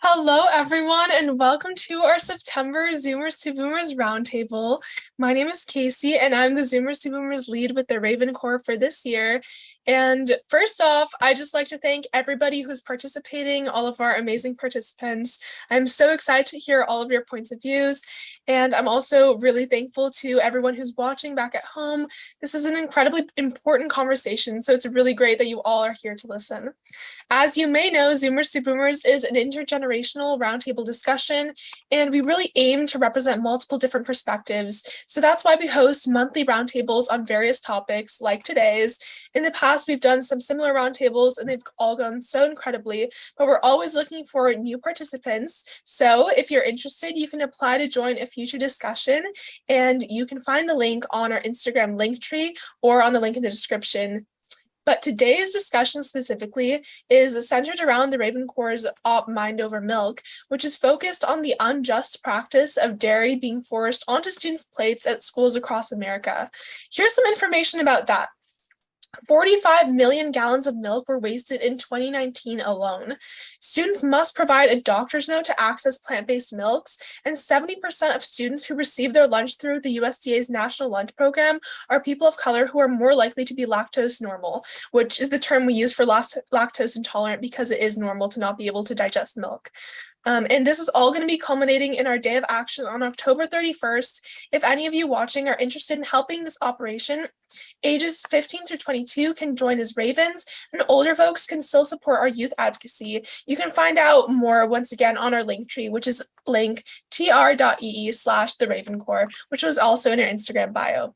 Hello, everyone, and welcome to our September Zoomers to Boomers Roundtable. My name is Casey, and I'm the Zoomers to Boomers lead with the Raven Corps for this year. And first off, I just like to thank everybody who's participating, all of our amazing participants. I'm so excited to hear all of your points of views, and I'm also really thankful to everyone who's watching back at home. This is an incredibly important conversation, so it's really great that you all are here to listen. As you may know, Zoomers to Boomers is an intergenerational roundtable discussion, and we really aim to represent multiple different perspectives. So that's why we host monthly roundtables on various topics like today's. In the past, we've done some similar roundtables, and they've all gone so incredibly, but we're always looking for new participants. So if you're interested, you can apply to join a future discussion, and you can find the link on our Instagram link tree or on the link in the description. But today's discussion specifically is centered around the Raven Corps' Op Mind Over Milk, which is focused on the unjust practice of dairy being forced onto students' plates at schools across America. Here's some information about that. 45 million gallons of milk were wasted in 2019 alone. Students must provide a doctor's note to access plant-based milks, and 70% of students who receive their lunch through the USDA's National Lunch Program are people of color who are more likely to be lactose normal, which is the term we use for lactose intolerant because it is normal to not be able to digest milk. And this is all going to be culminating in our day of action on October 31st. If any of you watching are interested in helping this operation, ages 15 through 22 can join as Ravens, and older folks can still support our youth advocacy. You can find out more once again on our link tree, which is link tr.ee/the Raven Corps, which was also in our Instagram bio.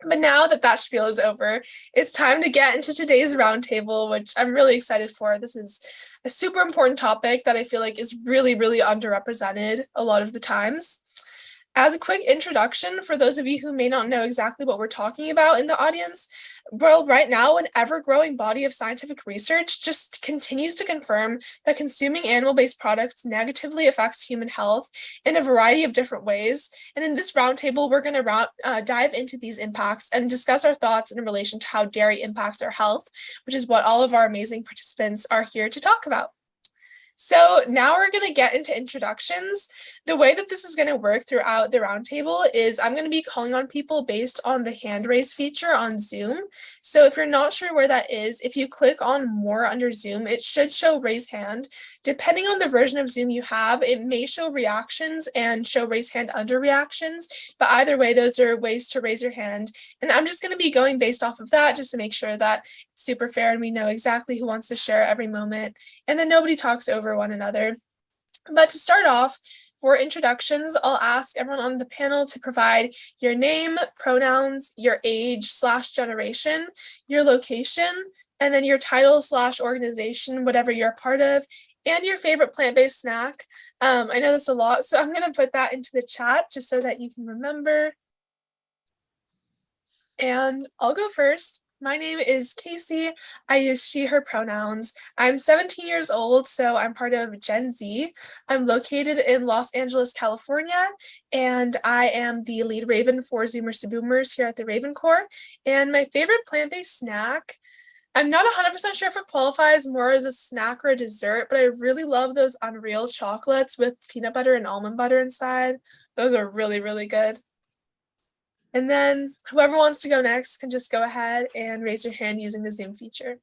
But now that that spiel is over, it's time to get into today's roundtable, which I'm really excited for. This is a super important topic that I feel like is really, really underrepresented a lot of the times. As a quick introduction, for those of you who may not know exactly what we're talking about in the audience, well, right now, an ever-growing body of scientific research just continues to confirm that consuming animal-based products negatively affects human health in a variety of different ways. And in this roundtable, we're going to dive into these impacts and discuss our thoughts in relation to how dairy impacts our health, which is what all of our amazing participants are here to talk about. So now we're going to get into introductions. The way that this is going to work throughout the roundtable is I'm going to be calling on people based on the hand raise feature on Zoom. So if you're not sure where that is, if you click on more under Zoom, it should show raise hand. Depending on the version of Zoom you have, it may show reactions and show raise hand under reactions, but either way, those are ways to raise your hand. And I'm just going to be going based off of that just to make sure that it's super fair and we know exactly who wants to share every moment, and then nobody talks over one another. But to start off, for introductions, I'll ask everyone on the panel to provide your name, pronouns, your age/generation, your location, and then your title/organization, whatever you're a part of, and your favorite plant-based snack. I know that's a lot, so I'm going to put that into the chat just so that you can remember. And I'll go first. My name is Casey. I use she, her pronouns. I'm 17 years old, so I'm part of Gen Z. I'm located in Los Angeles, California, and I am the lead Raven for Zoomers to Boomers here at the Raven Corps. And my favorite plant-based snack, I'm not 100% sure if it qualifies more as a snack or a dessert, but I really love those Unreal chocolates with peanut butter and almond butter inside. Those are really, really good. And then whoever wants to go next can just go ahead and raise your hand using the Zoom feature.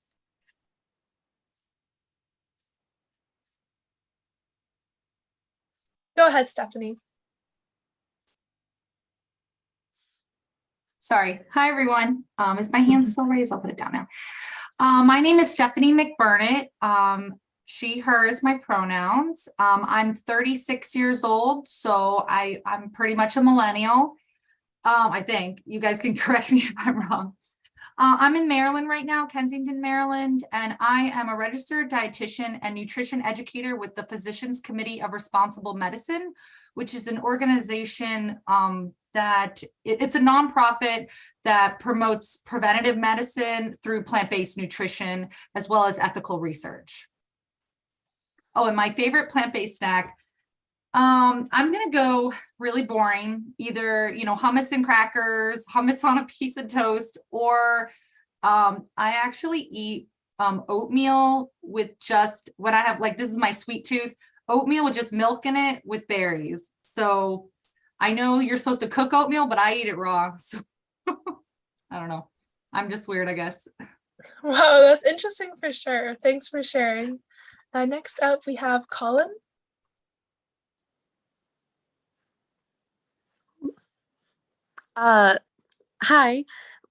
Go ahead, Stephanie. Sorry. Hi, everyone. Is my hand still raised? I'll put it down now. My name is Stephanie McBurnett. She, her is my pronouns. I'm 36 years old, so I'm pretty much a millennial. I think. You guys can correct me if I'm wrong. I'm in Maryland right now, Kensington, Maryland, and I am a registered dietitian and nutrition educator with the Physicians Committee of Responsible Medicine, which is an organization that it's a nonprofit that promotes preventative medicine through plant-based nutrition, as well as ethical research. Oh, and my favorite plant-based snack, I'm gonna go really boring, either hummus and crackers, hummus on a piece of toast, or I actually eat oatmeal with just when I have, like, this is my sweet tooth, oatmeal with just milk in it with berries. So I know you're supposed to cook oatmeal, but I eat it raw. So I don't know. I'm just weird, I guess. Wow, that's interesting for sure. Thanks for sharing. Next up, we have Colin. Hi.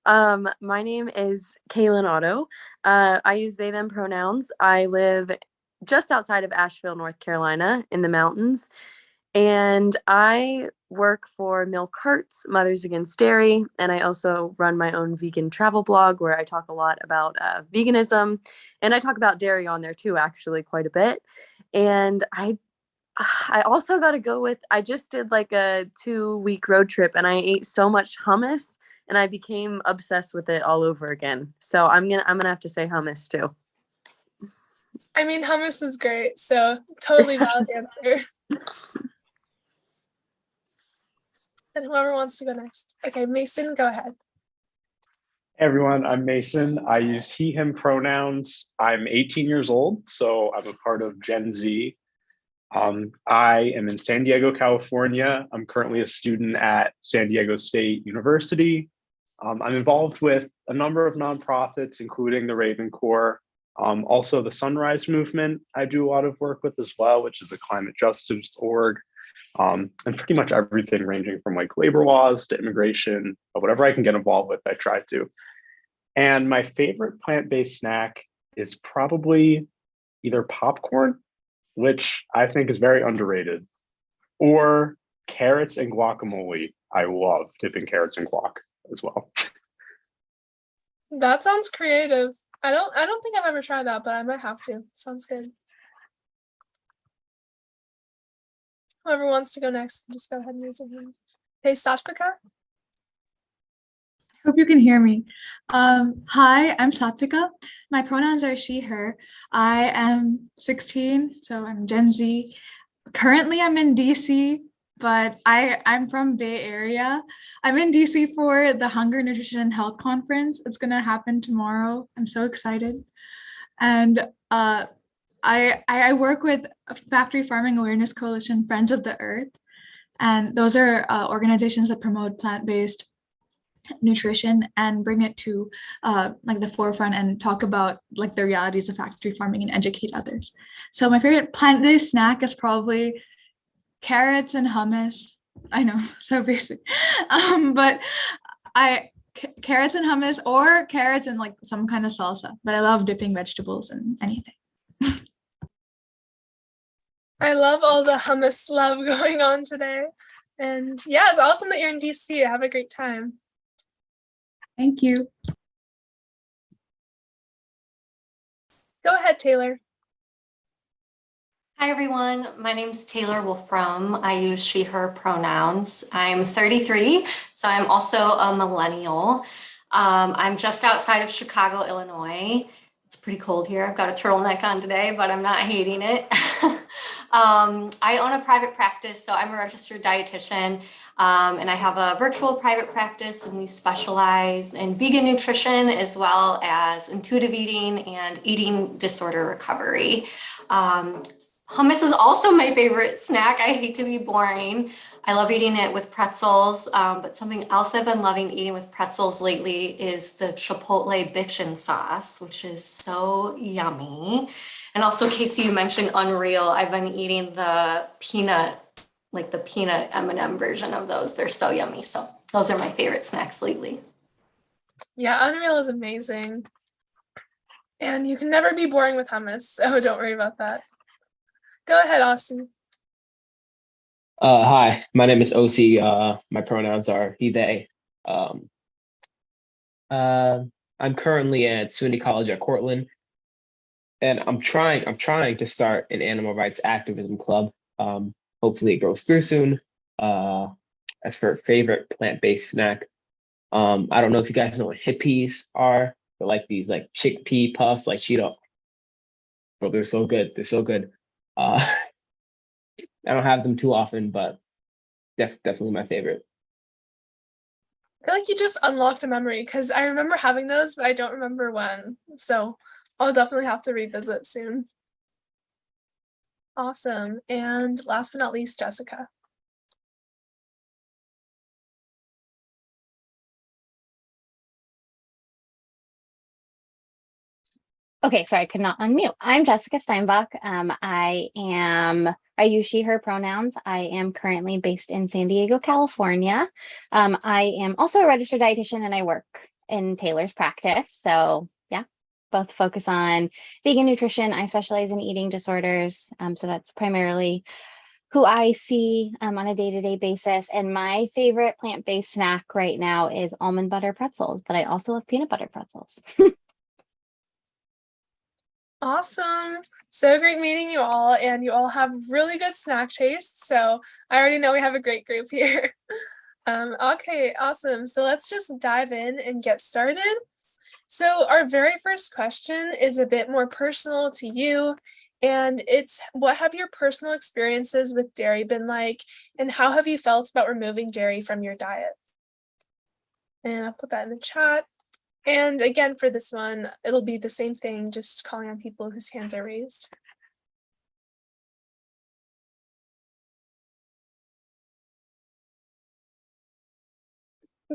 My name is Kaylin Otto. I use they, them pronouns. I live just outside of Asheville, North Carolina, in the mountains. And I work for Milk Hearts, Mothers Against Dairy. And I also run my own vegan travel blog where I talk a lot about veganism. And I talk about dairy on there too, actually, quite a bit. And I also got to go with, I just did like a 2-week road trip and I ate so much hummus and I became obsessed with it all over again. So I'm going to have to say hummus too. I mean, hummus is great, so totally valid answer. And whoever wants to go next. Okay, Mason, go ahead. Hey everyone, I'm Mason. I use he, him pronouns. I'm 18 years old, so I'm a part of Gen Z. I am in San Diego, California. I'm currently a student at San Diego State University. I'm involved with a number of nonprofits, including the Raven Corps, also the Sunrise Movement I do a lot of work with as well, which is a climate justice org, and pretty much everything ranging from like labor laws to immigration, whatever I can get involved with, I try to. And my favorite plant-based snack is probably either popcorn, which I think is very underrated, or carrots and guacamole. I love dipping carrots in guac as well. That sounds creative. I don't think I've ever tried that, but I might have to. Sounds good. Whoever wants to go next, just go ahead and raise your hand. Hey, Satvika. Hope you can hear me. Hi, I'm Satvika. My pronouns are she, her. I am 16, so I'm Gen Z. Currently, I'm in DC, but I'm from Bay Area. I'm in DC for the Hunger, Nutrition, and Health Conference. It's going to happen tomorrow. I'm so excited. And I work with Factory Farming Awareness Coalition, Friends of the Earth. And those are organizations that promote plant-based nutrition and bring it to like the forefront and talk about like the realities of factory farming and educate others. So my favorite plant-based snack is probably carrots and hummus. I know, so basic, but carrots and hummus or carrots and like some kind of salsa, but I love dipping vegetables in anything. I love all the hummus love going on today. And yeah, it's awesome that you're in DC. Have a great time. Thank you. Go ahead, Taylor. Hi everyone, my name is Taylor Wolfram. I use she, her pronouns. I'm 33, so I'm also a millennial. I'm just outside of Chicago, Illinois. It's pretty cold here. I've got a turtleneck on today, but I'm not hating it. I own a private practice, so I'm a registered dietitian, and I have a virtual private practice, and we specialize in vegan nutrition as well as intuitive eating and eating disorder recovery. Hummus is also my favorite snack. I hate to be boring. I love eating it with pretzels, but something else I've been loving eating with pretzels lately is the Chipotle bitchin' sauce, which is so yummy. And also, Casey, you mentioned Unreal. I've been eating the peanut, like the peanut M&M version of those. They're so yummy. So those are my favorite snacks lately. Yeah, Unreal is amazing. And you can never be boring with hummus, so don't worry about that. Go ahead, Austin. Hi, my name is OC. My pronouns are he, they. I'm currently at SUNY College at Cortland, and I'm trying to start an animal rights activism club. Hopefully it goes through soon. As for favorite plant-based snack, I don't know if you guys know what hippies are. They're like these like chickpea puffs, like Cheeto. Bro, they're so good. They're so good. I don't have them too often, but definitely my favorite. I feel like you just unlocked a memory because I remember having those, but I don't remember when. So I'll definitely have to revisit soon. Awesome. And last but not least, Jessica. Okay, sorry, I could not unmute. I'm Jessica Steinbach. I use she, her pronouns. I am currently based in San Diego, California. I am also a registered dietitian and I work in Taylor's practice. So yeah, both focus on vegan nutrition. I specialize in eating disorders. So that's primarily who I see on a day-to-day basis. And my favorite plant-based snack right now is almond butter pretzels, but I also love peanut butter pretzels. Awesome. So great meeting you all, and you all have really good snack tastes. So I already know we have a great group here. Okay, awesome. So let's just dive in and get started. So our very first question is a bit more personal to you, and it's what have your personal experiences with dairy been like, and how have you felt about removing dairy from your diet? And I'll put that in the chat. And again, for this one, it'll be the same thing, just calling on people whose hands are raised.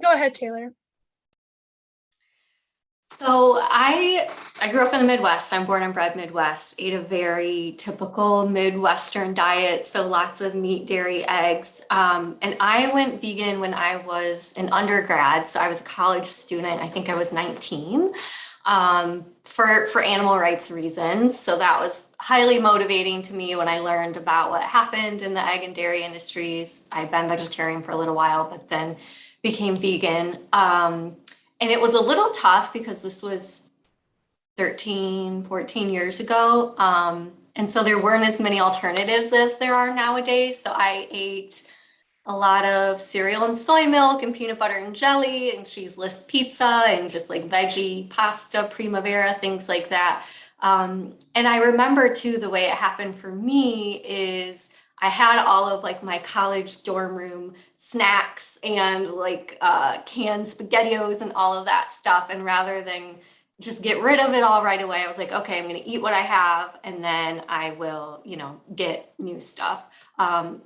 Go ahead, Taylor. So I grew up in the Midwest. I'm born and bred Midwest, ate a very typical Midwestern diet. So lots of meat, dairy, eggs. And I went vegan when I was an undergrad. So I was a college student. I think I was 19 for animal rights reasons. So that was highly motivating to me when I learned about what happened in the egg and dairy industries. I've been vegetarian for a little while, but then became vegan. And it was a little tough because this was 13, 14 years ago. And so there weren't as many alternatives as there are nowadays. So I ate a lot of cereal and soy milk and peanut butter and jelly and cheeseless pizza and just like veggie pasta, primavera, things like that. And I remember too, the way it happened for me is I had all of like my college dorm room snacks and like canned SpaghettiOs and all of that stuff. And rather than just get rid of it all right away, I was like, okay, I'm going to eat what I have and then I will, get new stuff.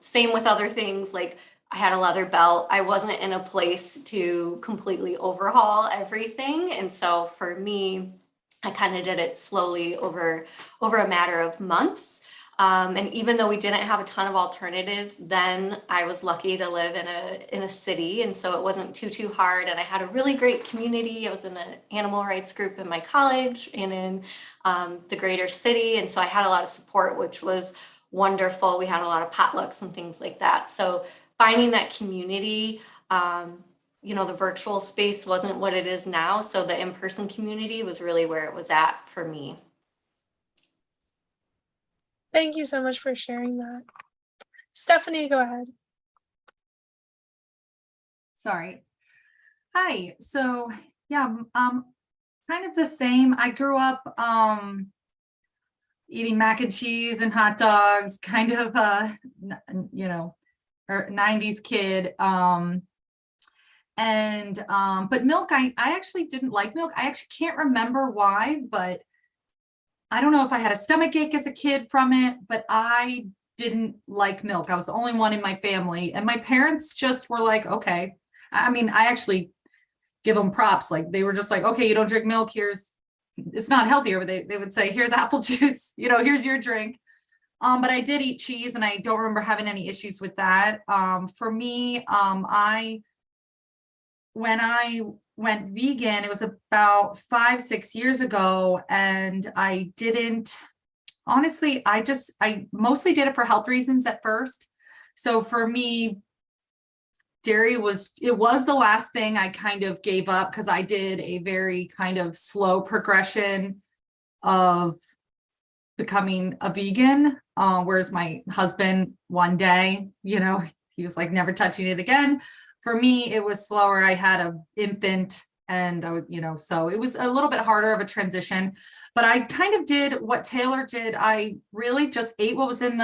Same with other things. Like I had a leather belt. I wasn't in a place to completely overhaul everything. And so for me, I kind of did it slowly over a matter of months. And even though we didn't have a ton of alternatives, then I was lucky to live in a city. And so it wasn't too hard. And I had a really great community. I was in an animal rights group in my college and in the greater city. And so I had a lot of support, which was wonderful. We had a lot of potlucks and things like that. So finding that community, the virtual space wasn't what it is now. So the in-person community was really where it was at for me. Thank you so much for sharing that. Stephanie, go ahead. Sorry. Hi. So yeah, kind of the same. I grew up eating mac and cheese and hot dogs, kind of a 90s kid. But milk, I actually didn't like milk. I actually can't remember why, but I don't know if I had a stomach ache as a kid from it, but I didn't like milk. I was the only one in my family. And my parents just were like, okay. I mean, I actually give them props. Like they were just like, okay, you don't drink milk. It's not healthier. But they would say, here's apple juice, here's your drink. But I did eat cheese and I don't remember having any issues with that. For me, when I went vegan, it was about 5-6 years ago. And I mostly did it for health reasons at first. So for me, dairy was the last thing I kind of gave up because I did a very kind of slow progression of becoming a vegan. Whereas my husband one day, he was like never touching it again. For me, it was slower. I had an infant and I was, so it was a little bit harder of a transition, but I kind of did what Taylor did. I really just ate what was in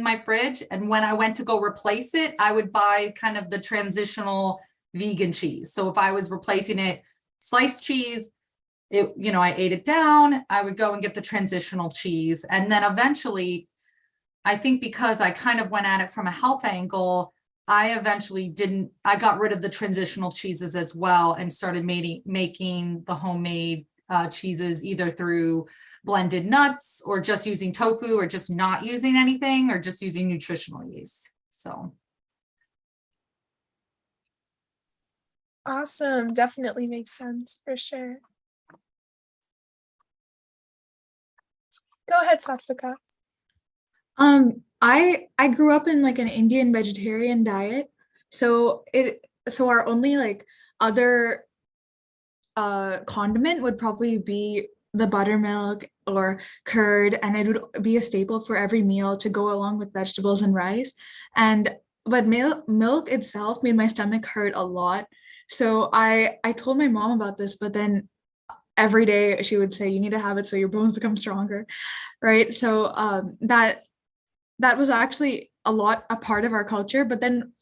my fridge. And when I went to go replace it, I would buy kind of the transitional vegan cheese. So if I was replacing it, sliced cheese, I ate it down, I would go and get the transitional cheese. And then eventually I think because I kind of went at it from a health angle, I eventually I got rid of the transitional cheeses as well and started making the homemade cheeses either through blended nuts or just using tofu or just not using anything or just using nutritional yeast. So. Awesome. Definitely makes sense for sure. Go ahead, Satvika. I grew up in like an Indian vegetarian diet. So our only like other condiment would probably be the buttermilk or curd, and it would be a staple for every meal to go along with vegetables and rice. But milk itself made my stomach hurt a lot. So I told my mom about this, but then every day she would say, you need to have it so your bones become stronger, right? So that was actually a part of our culture. But then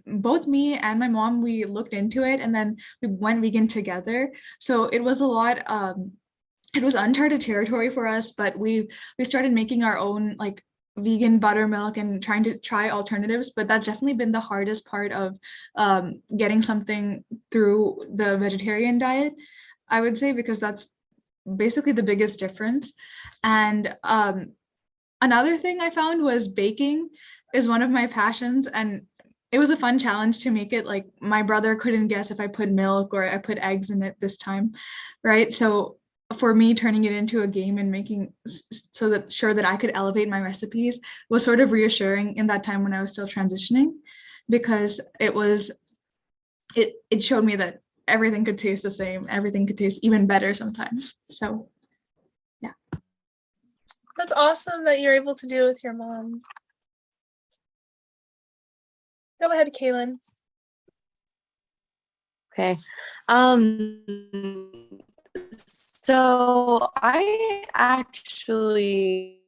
both me and my mom, we looked into it and then we went vegan together. So it was a lot, it was uncharted territory for us, but we started making our own like vegan buttermilk and trying to try alternatives. But that's definitely been the hardest part of getting something through the vegetarian diet, I would say, because that's basically the biggest difference. And another thing I found was baking is one of my passions, and it was a fun challenge to make it. Like my brother couldn't guess if I put milk or I put eggs in it this time, right? So for me, turning it into a game and making sure that I could elevate my recipes was sort of reassuring in that time when I was still transitioning, because it showed me that everything could taste the same, everything could taste even better sometimes. So yeah. That's awesome that you're able to do it with your mom. Go ahead, Kaylin. Okay. So I actually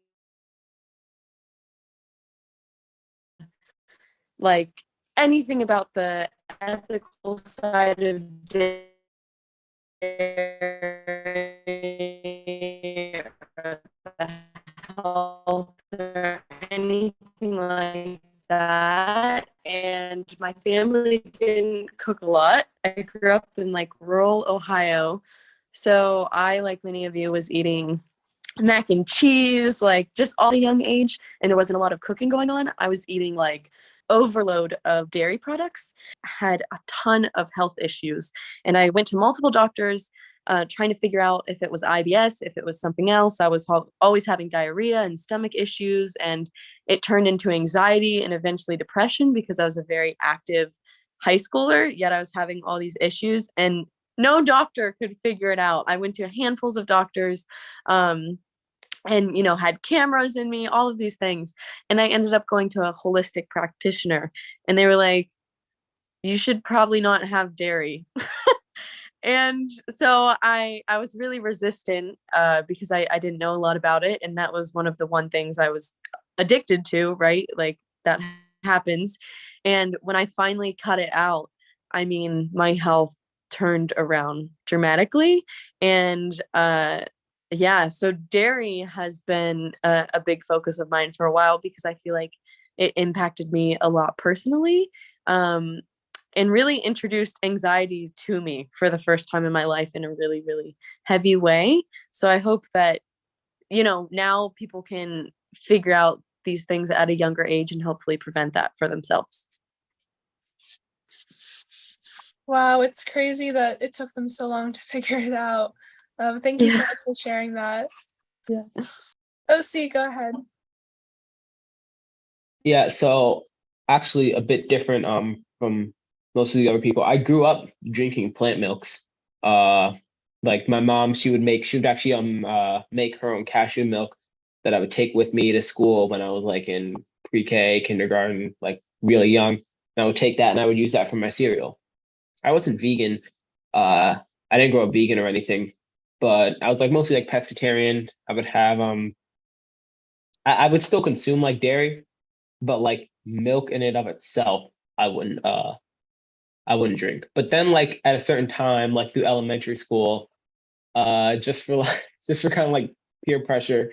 like anything about the ethical side of dairy or the health or anything like that. And my family didn't cook a lot. I grew up in like rural Ohio. So I, like many of you, was eating mac and cheese, like just all at a young age. And there wasn't a lot of cooking going on. I was eating like overload of dairy products, had a ton of health issues. And I went to multiple doctors trying to figure out if it was IBS, if it was something else. I was always having diarrhea and stomach issues, and it turned into anxiety and eventually depression because I was a very active high schooler, yet I was having all these issues and no doctor could figure it out. I went to handfuls of doctors and, had cameras in me, all of these things. And I ended up going to a holistic practitioner, and they were like, you should probably not have dairy. And so I was really resistant because I didn't know a lot about it. And that was one of the things I was addicted to, right? Like that happens. And when I finally cut it out, I mean, my health turned around dramatically. And so dairy has been a big focus of mine for a while because I feel like it impacted me a lot personally. And really introduced anxiety to me for the first time in my life in a really, really heavy way. So I hope that, now people can figure out these things at a younger age and hopefully prevent that for themselves. Wow, it's crazy that it took them so long to figure it out. Thank you so much for sharing that. Yeah. OC, go ahead. Yeah, so actually a bit different from most of the other people. I grew up drinking plant milks. Like my mom, she would actually make her own cashew milk that I would take with me to school when I was like in pre-K, kindergarten, like really young. And I would take that and I would use that for my cereal. I wasn't vegan. I didn't grow up vegan or anything, but I was like mostly like pescatarian. I would have I would still consume like dairy, but like milk in and of itself, I wouldn't drink. But then like at a certain time, like through elementary school, just for kind of like peer pressure,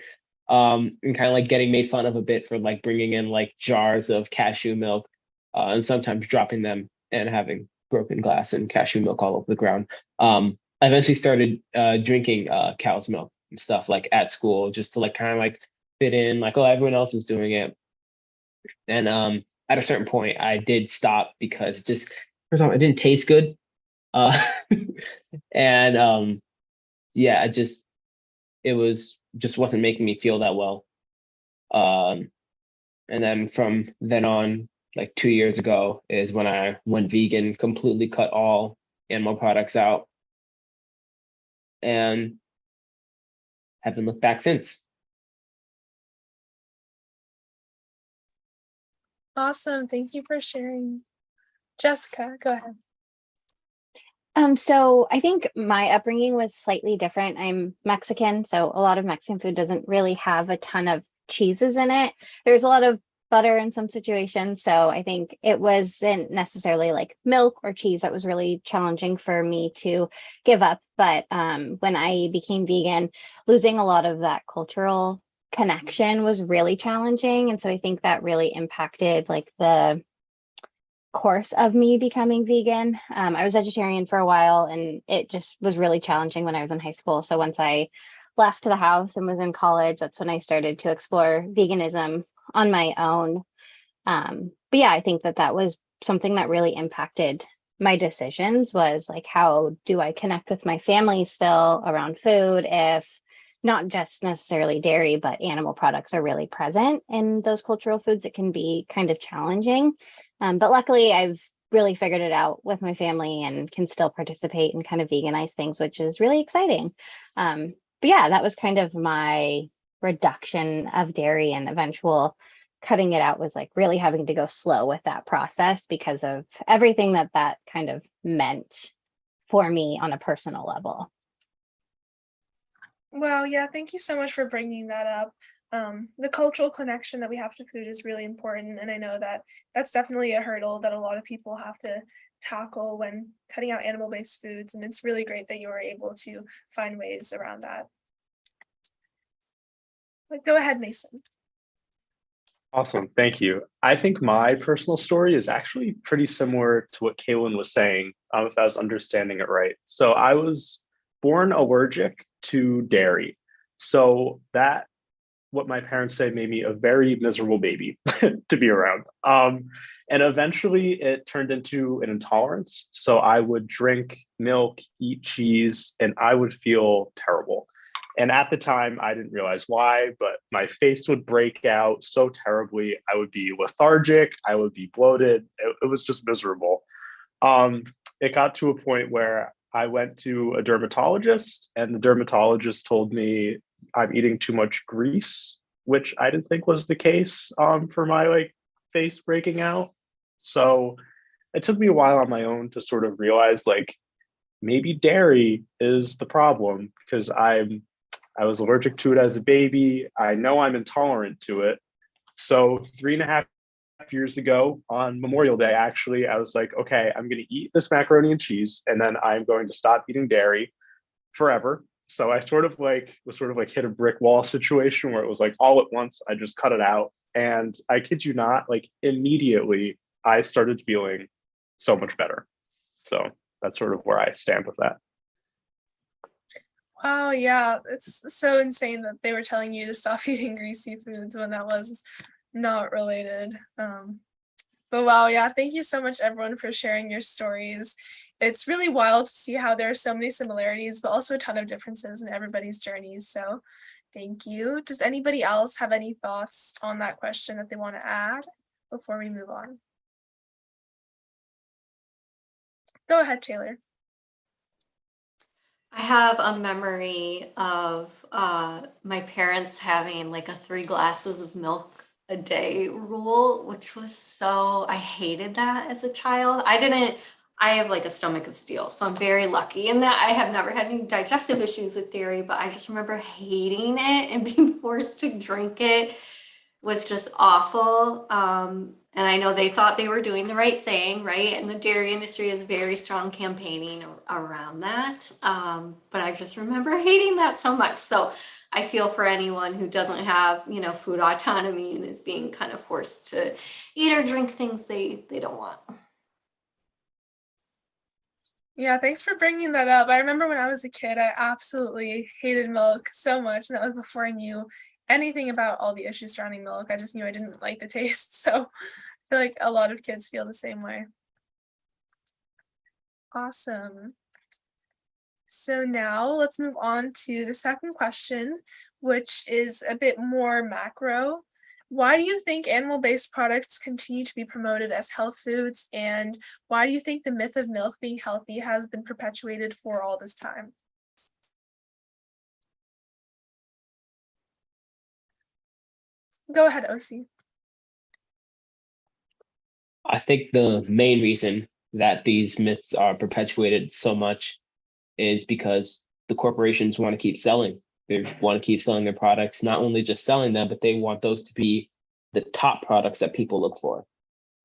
and kind of like getting made fun of a bit for like bringing in like jars of cashew milk, and sometimes dropping them and having broken glass and cashew milk all over the ground. I eventually started drinking cow's milk and stuff like at school, just to like kind of like fit in, like, oh, everyone else is doing it. And at a certain point, I did stop because just first of all, it didn't taste good. And yeah, it was just wasn't making me feel that well. And then from then on, like 2 years ago, is when I went vegan, completely cut all animal products out, and haven't looked back since. Awesome. Thank you for sharing. Jessica, go ahead. So I think my upbringing was slightly different. I'm Mexican, so a lot of Mexican food doesn't really have a ton of cheeses in it. There's a lot of butter in some situations, so I think it wasn't necessarily like milk or cheese that was really challenging for me to give up. But when I became vegan, losing a lot of that cultural connection was really challenging, and so I think that really impacted like the course of me becoming vegan. I was vegetarian for a while, and it just was really challenging when I was in high school. So once I left the house and was in college, that's when I started to explore veganism on my own. But yeah, I think that that was something that really impacted my decisions, was like, how do I connect with my family still around food if not just necessarily dairy, but animal products are really present in those cultural foods? It can be kind of challenging. But luckily, I've really figured it out with my family and can still participate and kind of veganize things, which is really exciting. But yeah, that was kind of my reduction of dairy, and eventual cutting it out was like really having to go slow with that process because of everything that that kind of meant for me on a personal level. Well, yeah, thank you so much for bringing that up. The cultural connection that we have to food is really important, and I know that that's definitely a hurdle that a lot of people have to tackle when cutting out animal-based foods, and it's really great that you were able to find ways around that. But go ahead, Mason. Awesome, thank you. I think my personal story is actually pretty similar to what Kaylin was saying, if I was understanding it right. So I was born allergic to dairy. So that, what my parents say, made me a very miserable baby to be around. And eventually it turned into an intolerance. So I would drink milk, eat cheese, and I would feel terrible. And at the time, I didn't realize why, but my face would break out so terribly. I would be lethargic. I would be bloated. It was just miserable. It got to a point where I went to a dermatologist, and the dermatologist told me I'm eating too much grease, which I didn't think was the case for my like face breaking out. So it took me a while on my own to sort of realize like maybe dairy is the problem, because I was allergic to it as a baby. I know I'm intolerant to it. So 3.5 years ago on Memorial Day, actually, I was like, okay, I'm going to eat this macaroni and cheese, and then I'm going to stop eating dairy forever. So I sort of like hit a brick wall situation where it was like all at once, I just cut it out. And I kid you not, like immediately I started feeling so much better. So that's sort of where I stand with that. Oh yeah, it's so insane that they were telling you to stop eating greasy foods when that was not related. But wow, yeah, thank you so much everyone for sharing your stories. It's really wild to see how there are so many similarities, but also a ton of differences in everybody's journeys. So thank you. Does anybody else have any thoughts on that question that they want to add before we move on? Go ahead, Taylor. I have a memory of my parents having like a 3 glasses of milk a day rule, which was so, I hated that as a child. I have like a stomach of steel, so I'm very lucky in that I have never had any digestive issues with dairy, but I just remember hating it, and being forced to drink it was just awful. And I know they thought they were doing the right thing, right? And the dairy industry is very strong campaigning around that. But I just remember hating that so much. So I feel for anyone who doesn't have, food autonomy and is being kind of forced to eat or drink things they don't want. Yeah, thanks for bringing that up. I remember when I was a kid, I absolutely hated milk so much. And that was before I knew anything about all the issues surrounding milk. I just knew I didn't like the taste. So I feel like a lot of kids feel the same way. Awesome. So now let's move on to the second question, which is a bit more macro. Why do you think animal-based products continue to be promoted as health foods? And why do you think the myth of milk being healthy has been perpetuated for all this time? Go ahead, OC. I think the main reason that these myths are perpetuated so much is because the corporations want to keep selling. They want to keep selling their products, not only just selling them, but they want those to be the top products that people look for.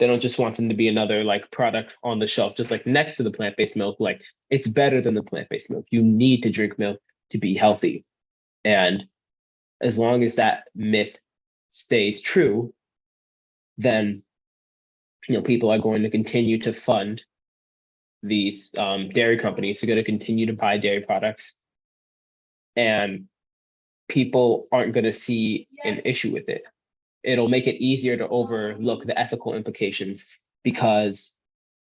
They don't just want them to be another like product on the shelf, just like next to the plant-based milk. Like it's better than the plant-based milk. You need to drink milk to be healthy. And as long as that myth stays true, then people are going to continue to fund these dairy companies. They're going to continue to buy dairy products, and people aren't going to see an issue with it. It'll make it easier to overlook the ethical implications because,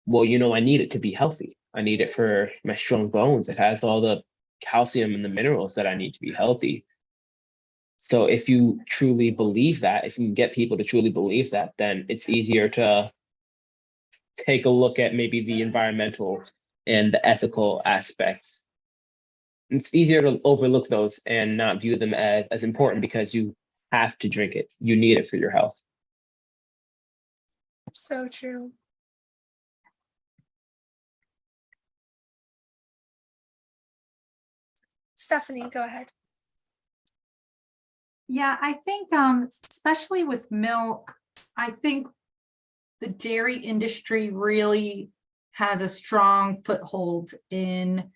well, I need it to be healthy. I need it for my strong bones. It has all the calcium and the minerals that I need to be healthy. So if you truly believe that, if you can get people to truly believe that, then it's easier to take a look at maybe the environmental and the ethical aspects. It's easier to overlook those and not view them as important because you have to drink it. You need it for your health. So true. Stephanie, go ahead. Yeah, I think especially with milk, I think the dairy industry really has a strong foothold in,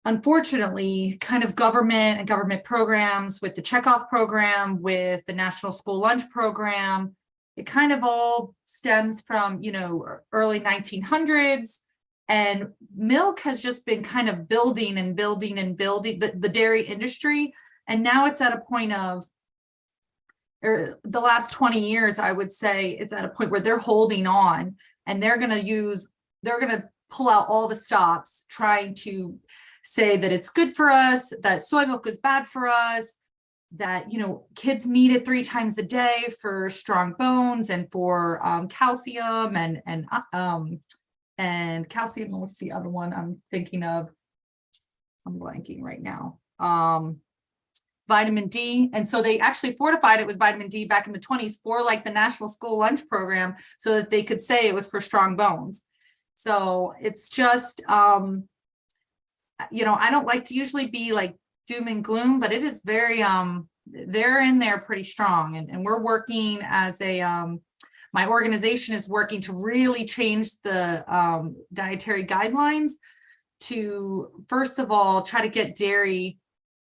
unfortunately, kind of government and government programs with the checkoff program, with the National School Lunch Program. It kind of all stems from, early 1900s. And milk has just been kind of building and building and building the dairy industry. And now it's at a point of, or the last 20 years, I would say it's at a point where they're holding on and they're going to pull out all the stops, trying to say that it's good for us, that soy milk is bad for us, that, kids need it 3 times a day for strong bones and for calcium and calcium. What's the other one I'm thinking of? I'm blanking right now. Vitamin D. And so they actually fortified it with vitamin D back in the 20s for like the National School Lunch Program so that they could say it was for strong bones. So it's just, I don't like to usually be like doom and gloom, but it is very, they're in there pretty strong. And we're working as my organization is working to really change the dietary guidelines to, first of all, try to get dairy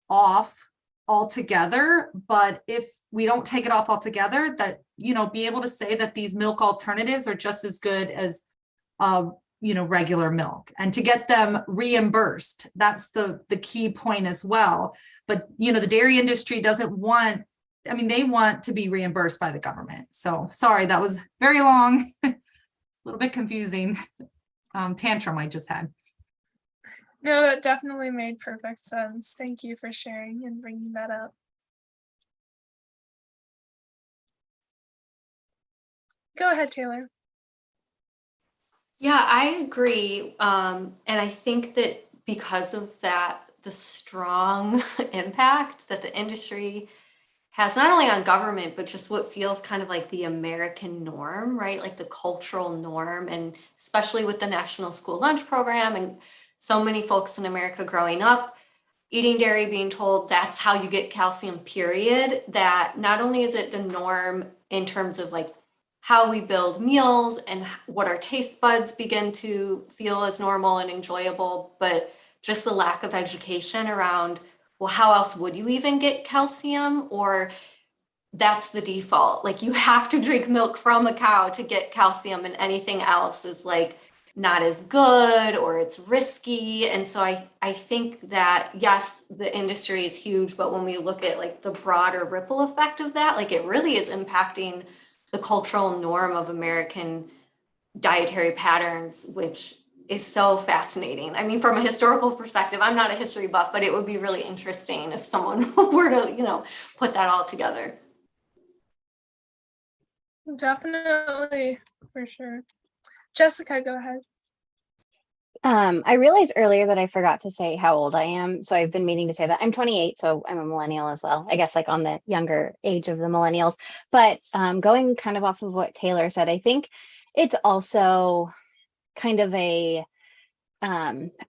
off altogether. But if we don't take it off altogether, that, be able to say that these milk alternatives are just as good as, regular milk, and to get them reimbursed. That's the key point as well. But, the dairy industry doesn't want, they want to be reimbursed by the government. So sorry, that was very long, a little bit confusing tantrum I just had. No, that definitely made perfect sense. Thank you for sharing and bringing that up. Go ahead, Taylor. Yeah, I agree. And I think that because of that, the strong impact that the industry has not only on government, but just what feels kind of like the American norm, right? Like the cultural norm, and especially with the National School Lunch Program and so many folks in America growing up eating dairy, being told that's how you get calcium, period, that not only is it the norm in terms of like how we build meals and what our taste buds begin to feel as normal and enjoyable, but just the lack of education around, well, how else would you even get calcium? Or that's the default. Like you have to drink milk from a cow to get calcium, and anything else is like not as good or it's risky. And so I think that yes, the industry is huge, but when we look at like the broader ripple effect of that, like it really is impacting the cultural norm of American dietary patterns, which is so fascinating. I mean, from a historical perspective, I'm not a history buff, but it would be really interesting if someone were to, put that all together. Definitely, for sure. Jessica, go ahead. I realized earlier that I forgot to say how old I am. So I've been meaning to say that. I'm 28, so I'm a millennial as well. I guess like on the younger age of the millennials. But going kind of off of what Taylor said, I think it's also kind of a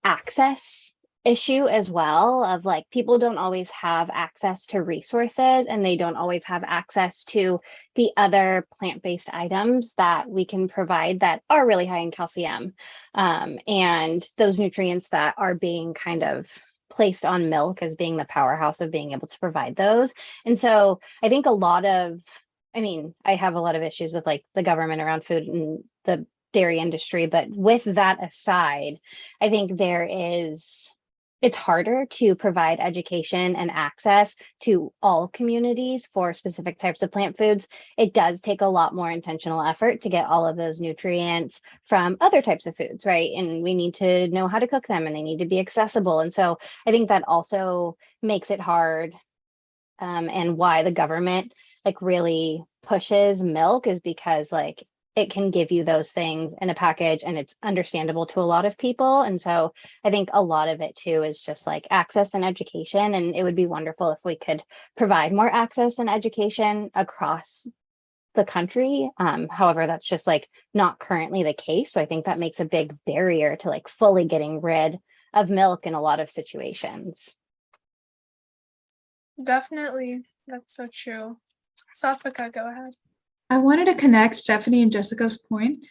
access issue as well, of like people don't always have access to resources, and they don't always have access to the other plant-based items that we can provide that are really high in calcium, and those nutrients that are being kind of placed on milk as being the powerhouse of being able to provide those. And so I think I have a lot of issues with like the government around food and the dairy industry, but with that aside, I think it's harder to provide education and access to all communities for specific types of plant foods. It does take a lot more intentional effort to get all of those nutrients from other types of foods, right? And we need to know how to cook them, and they need to be accessible. And so I think that also makes it hard, and why the government like really pushes milk is because like it can give you those things in a package, and it's understandable to a lot of people. And so I think a lot of it too is just like access and education. And it would be wonderful if we could provide more access and education across the country. However, that's just like not currently the case. So I think that makes a big barrier to like fully getting rid of milk in a lot of situations. Definitely. That's so true. Satvika, go ahead. I wanted to connect Stephanie and Jessica's point,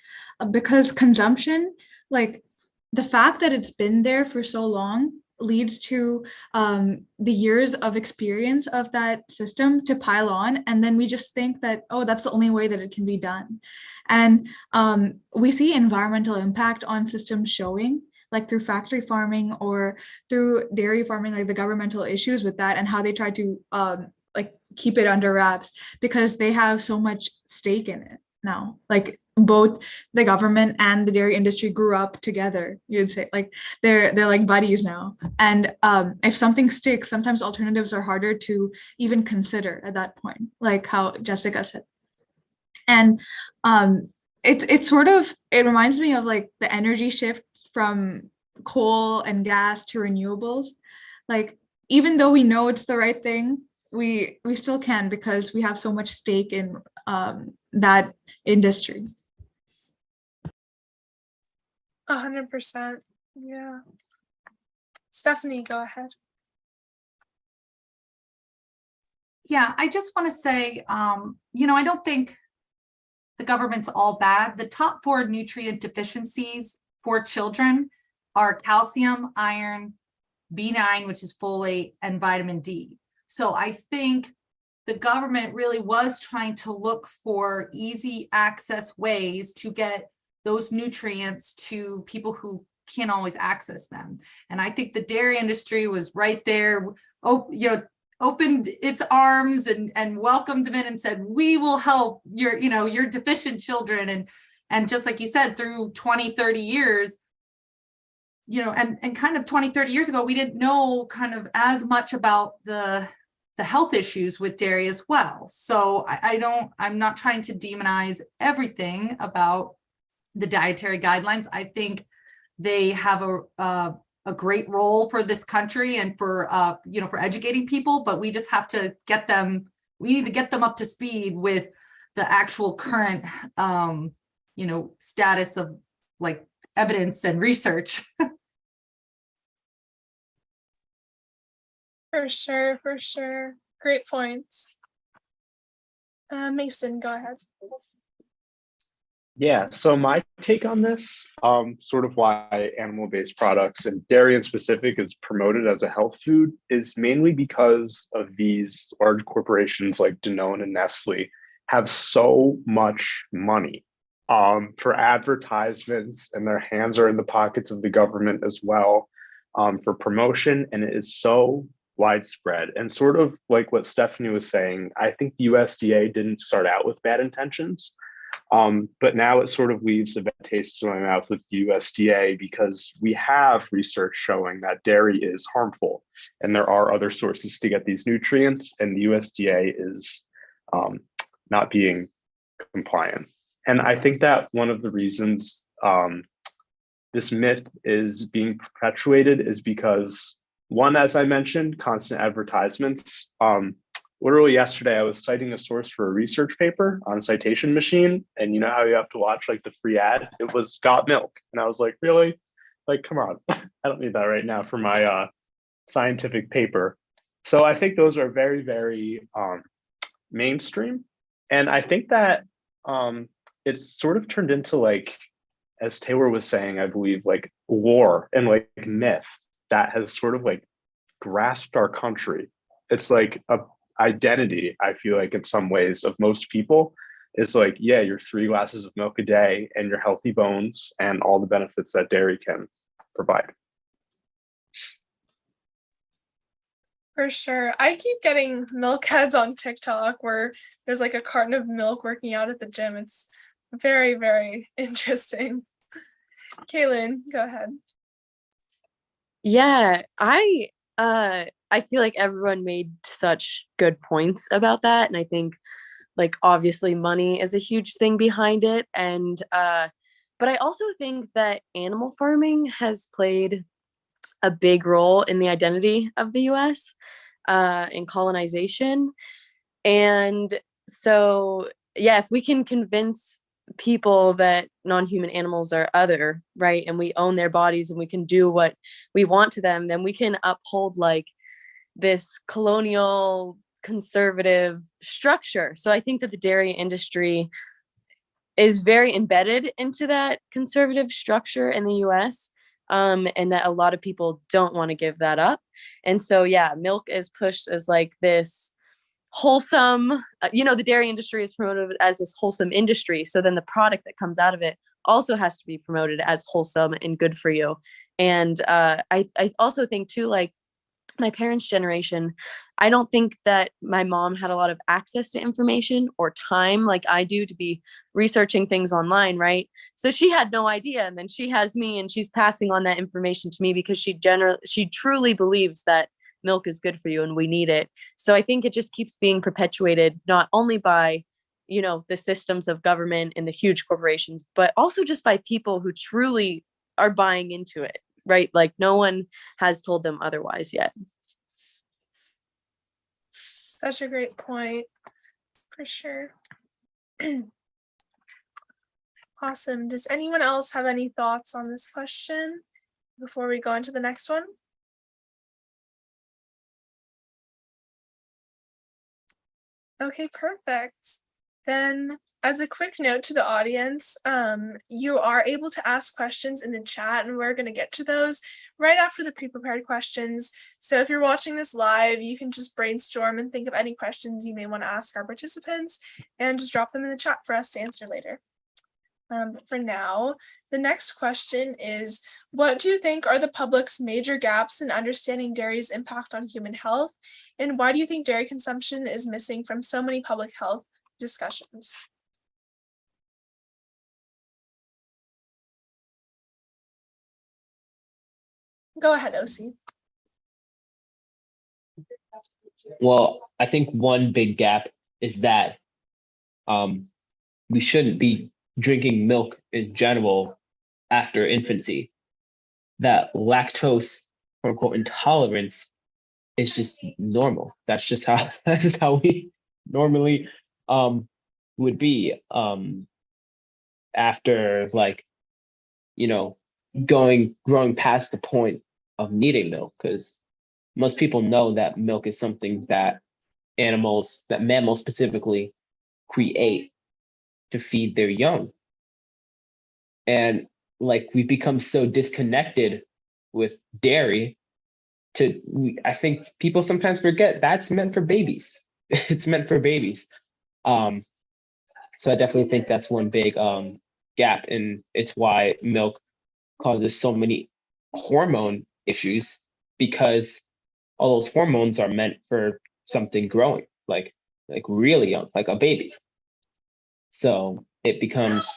because consumption, like the fact that it's been there for so long, leads to the years of experience of that system to pile on. And then we just think that, oh, that's the only way that it can be done. And we see environmental impact on systems showing, like through factory farming or through dairy farming, like the governmental issues with that and how they try to like keep it under wraps because they have so much stake in it now. Like both the government and the dairy industry grew up together, you'd say, like they're like buddies now. And if something sticks, sometimes alternatives are harder to even consider at that point, like how Jessica said. And it's sort of, it reminds me of like the energy shift from coal and gas to renewables. Like even though we know it's the right thing, we still can because we have so much stake in that industry. 100%. Yeah. Stephanie, go ahead. Yeah, I just want to say, I don't think the government's all bad. The top 4 nutrient deficiencies for children are calcium, iron, B9, which is folate, and vitamin D. So I think the government really was trying to look for easy access ways to get those nutrients to people who can't always access them. And I think the dairy industry was right there, opened its arms and welcomed them in and said, we will help your deficient children. And just like you said, through 20, 30 years, and kind of 20, 30 years ago, we didn't know kind of as much about the health issues with dairy as well. So I'm not trying to demonize everything about the dietary guidelines. I think they have a great role for this country and for educating people, but we just have to we need to get them up to speed with the actual current, status of like evidence and research. For sure. Great points. Mason, go ahead. Yeah, so my take on this, sort of why animal-based products and dairy in specific is promoted as a health food is mainly because of these large corporations like Danone and Nestle have so much money for advertisements, and their hands are in the pockets of the government as well, for promotion, and it is so widespread. And sort of like what Stephanie was saying, I think the USDA didn't start out with bad intentions. But now it sort of leaves a bad taste in my mouth with the USDA because we have research showing that dairy is harmful and there are other sources to get these nutrients, and the USDA is not being compliant. And I think that one of the reasons this myth is being perpetuated is because, one, as I mentioned, constant advertisements. Literally yesterday, I was citing a source for a research paper on Citation Machine, and you know how you have to watch like the free ad? It was Got Milk, and I was like, really? Like, come on, I don't need that right now for my scientific paper. So I think those are very, very mainstream, and I think that it's sort of turned into, like, as Taylor was saying, I believe, like lore and like myth that has sort of like grasped our country. It's like a identity, I feel like, in some ways, of most people. Is like, yeah, you're 3 glasses of milk a day and your healthy bones and all the benefits that dairy can provide. For sure. I keep getting milk ads on TikTok where there's like a carton of milk working out at the gym. It's very, very interesting. Kaylin, go ahead. Yeah, I feel like everyone made such good points about that, and I think, like, obviously money is a huge thing behind it, and but I also think that animal farming has played a big role in the identity of the US in colonization. And so, yeah, if we can convince people that non-human animals are other, right, and we own their bodies and we can do what we want to them, then we can uphold like this colonial conservative structure. So I think that the dairy industry is very embedded into that conservative structure in the US. And that a lot of people don't want to give that up. And so, yeah, milk is pushed as like this wholesome, the dairy industry is promoted as this wholesome industry. So then the product that comes out of it also has to be promoted as wholesome and good for you. And I also think too, like, my parents' generation, I don't think that my mom had a lot of access to information or time like I do to be researching things online, right? So she had no idea, and then she has me, and she's passing on that information to me because she truly believes that milk is good for you and we need it. So I think it just keeps being perpetuated not only by the systems of government and the huge corporations, but also just by people who truly are buying into it, right? Like, no one has told them otherwise yet. Such a great point, for sure. Awesome. Does anyone else have any thoughts on this question before we go into the next one? Okay, perfect. Then, as a quick note to the audience, you are able to ask questions in the chat, and we're going to get to those right after the pre-prepared questions. So if you're watching this live, you can just brainstorm and think of any questions you may want to ask our participants and just drop them in the chat for us to answer later. But for now, the next question is, what do you think are the public's major gaps in understanding dairy's impact on human health? And why do you think dairy consumption is missing from so many public health discussions? Go ahead, OC. Well, I think one big gap is that we shouldn't be drinking milk in general after infancy. That lactose, quote unquote, intolerance is just normal. That's just how we normally would be after, like, growing past the point of needing milk, because most people know that milk is something that mammals specifically create to feed their young. And like we've become so disconnected with dairy I think people sometimes forget that's meant for babies. It's meant for babies. So I definitely think that's one big gap, and it's why milk causes so many hormone issues, because all those hormones are meant for something growing, like really young, like a baby. So it becomes,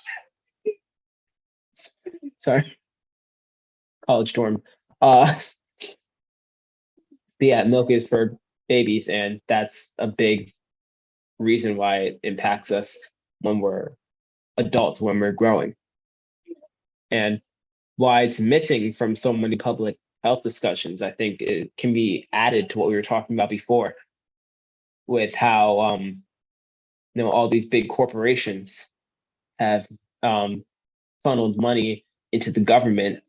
sorry, college dorm. But yeah, milk is for babies, and that's a big reason why it impacts us when we're adults, when we're growing, and why it's missing from so many public health discussions. I think it can be added to what we were talking about before, with how all these big corporations have funneled money into the government.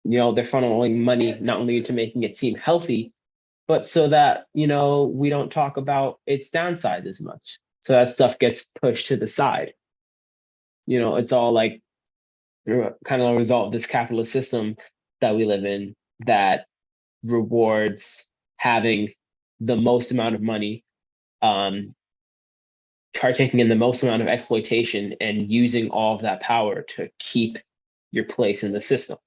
They're funneling money not only into making it seem healthy, but so that we don't talk about its downsides as much. So that stuff gets pushed to the side. It's all like kind of a result of this capitalist system that we live in, that rewards having the most amount of money, partaking in the most amount of exploitation, and using all of that power to keep your place in the system.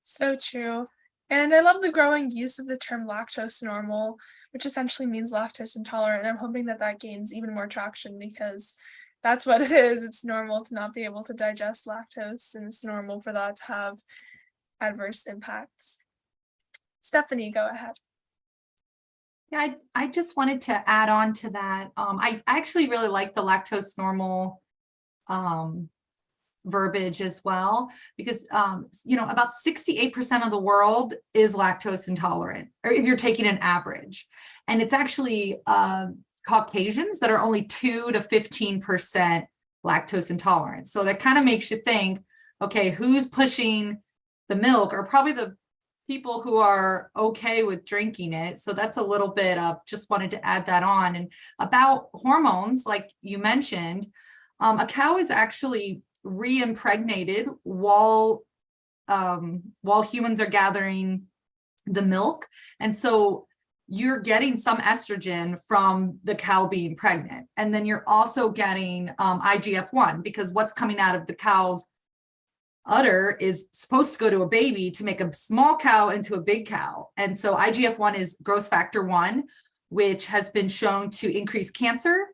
So true. And I love the growing use of the term lactose normal, which essentially means lactose intolerant. And I'm hoping that that gains even more traction, because that's what it is. It's normal to not be able to digest lactose, and it's normal for that to have adverse impacts. Stephanie, go ahead. Yeah, I just wanted to add on to that. I actually really like the lactose normal verbiage as well, because about 68% of the world is lactose intolerant, or if you're taking an average, and it's actually Caucasians that are only 2 to 15% lactose intolerant. So that kind of makes you think, okay, who's pushing the milk? Are probably the people who are okay with drinking it. So that's a little bit of, just wanted to add that on. And about hormones, like you mentioned, a cow is actually re-impregnated while humans are gathering the milk. And so you're getting some estrogen from the cow being pregnant. And then you're also getting IGF-1, because what's coming out of the cow's udder is supposed to go to a baby to make a small cow into a big cow. And so IGF-1 is growth factor 1, which has been shown to increase cancer,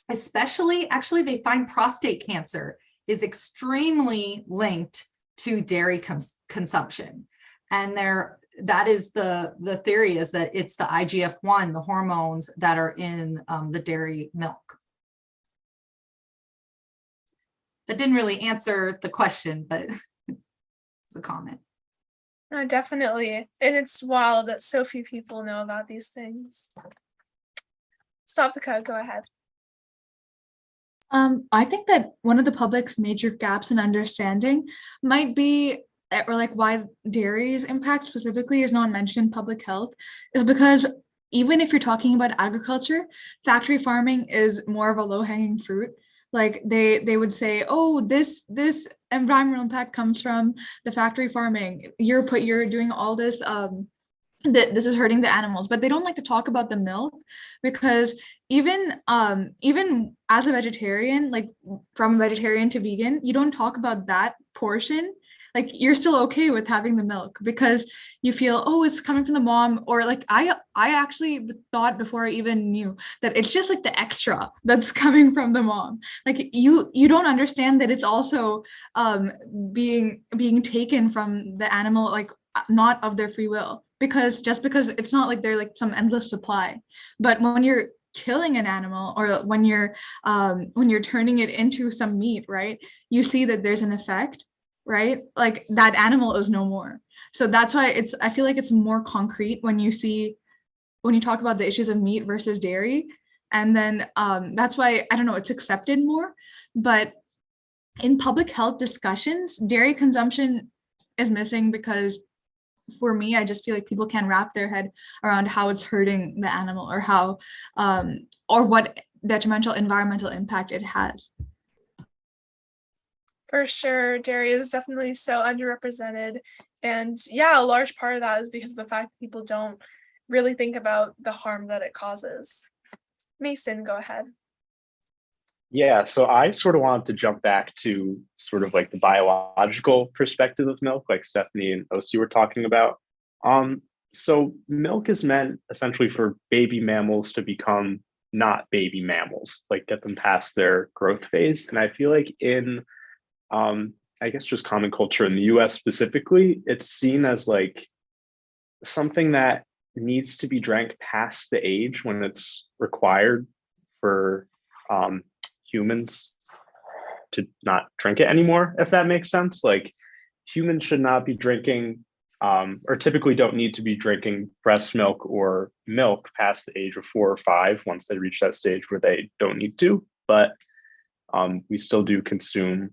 especially, actually, they find prostate cancer is extremely linked to dairy consumption. And that is the theory, is that it's the IGF-1, the hormones that are in the dairy milk. That didn't really answer the question, but it's a comment. No, definitely. And it's wild that so few people know about these things. Sapika, go ahead. I think that one of the public's major gaps in understanding might be, or like why dairy's impact specifically is not mentioned in public health, is because even if you're talking about agriculture, factory farming is more of a low-hanging fruit. Like they would say, oh, this environmental impact comes from the factory farming. You're doing all this this is hurting the animals, but they don't like to talk about the milk, because even as a vegetarian, like from vegetarian to vegan, you don't talk about that portion. Like you're still okay with having the milk because you feel, oh, it's coming from the mom. Or like I actually thought before I even knew that it's just like the extra that's coming from the mom. Like you don't understand that it's also being taken from the animal, like not of their free will, because it's not like they're like some endless supply. But when you're killing an animal, or when you're turning it into some meat, right, you see that there's an effect, right? Like that animal is no more. So that's why I feel like it's more concrete when you talk about the issues of meat versus dairy. And then that's why, I don't know, it's accepted more. But in public health discussions, dairy consumption is missing, because for me, I just feel like people can't wrap their head around how it's hurting the animal, or how or what detrimental environmental impact it has. For sure, dairy is definitely so underrepresented. And yeah, a large part of that is because of the fact that people don't really think about the harm that it causes. Mason, go ahead. Yeah, so I sort of wanted to jump back to sort of like the biological perspective of milk, like Stephanie and Osi were talking about. So milk is meant essentially for baby mammals to become not baby mammals, like get them past their growth phase. And I feel like in, I guess just common culture in the US specifically, it's seen as like something that needs to be drank past the age when it's required for humans to not drink it anymore, if that makes sense. Like humans should not be drinking or typically don't need to be drinking breast milk or milk past the age of 4 or 5 once they reach that stage where they don't need to. But we still do consume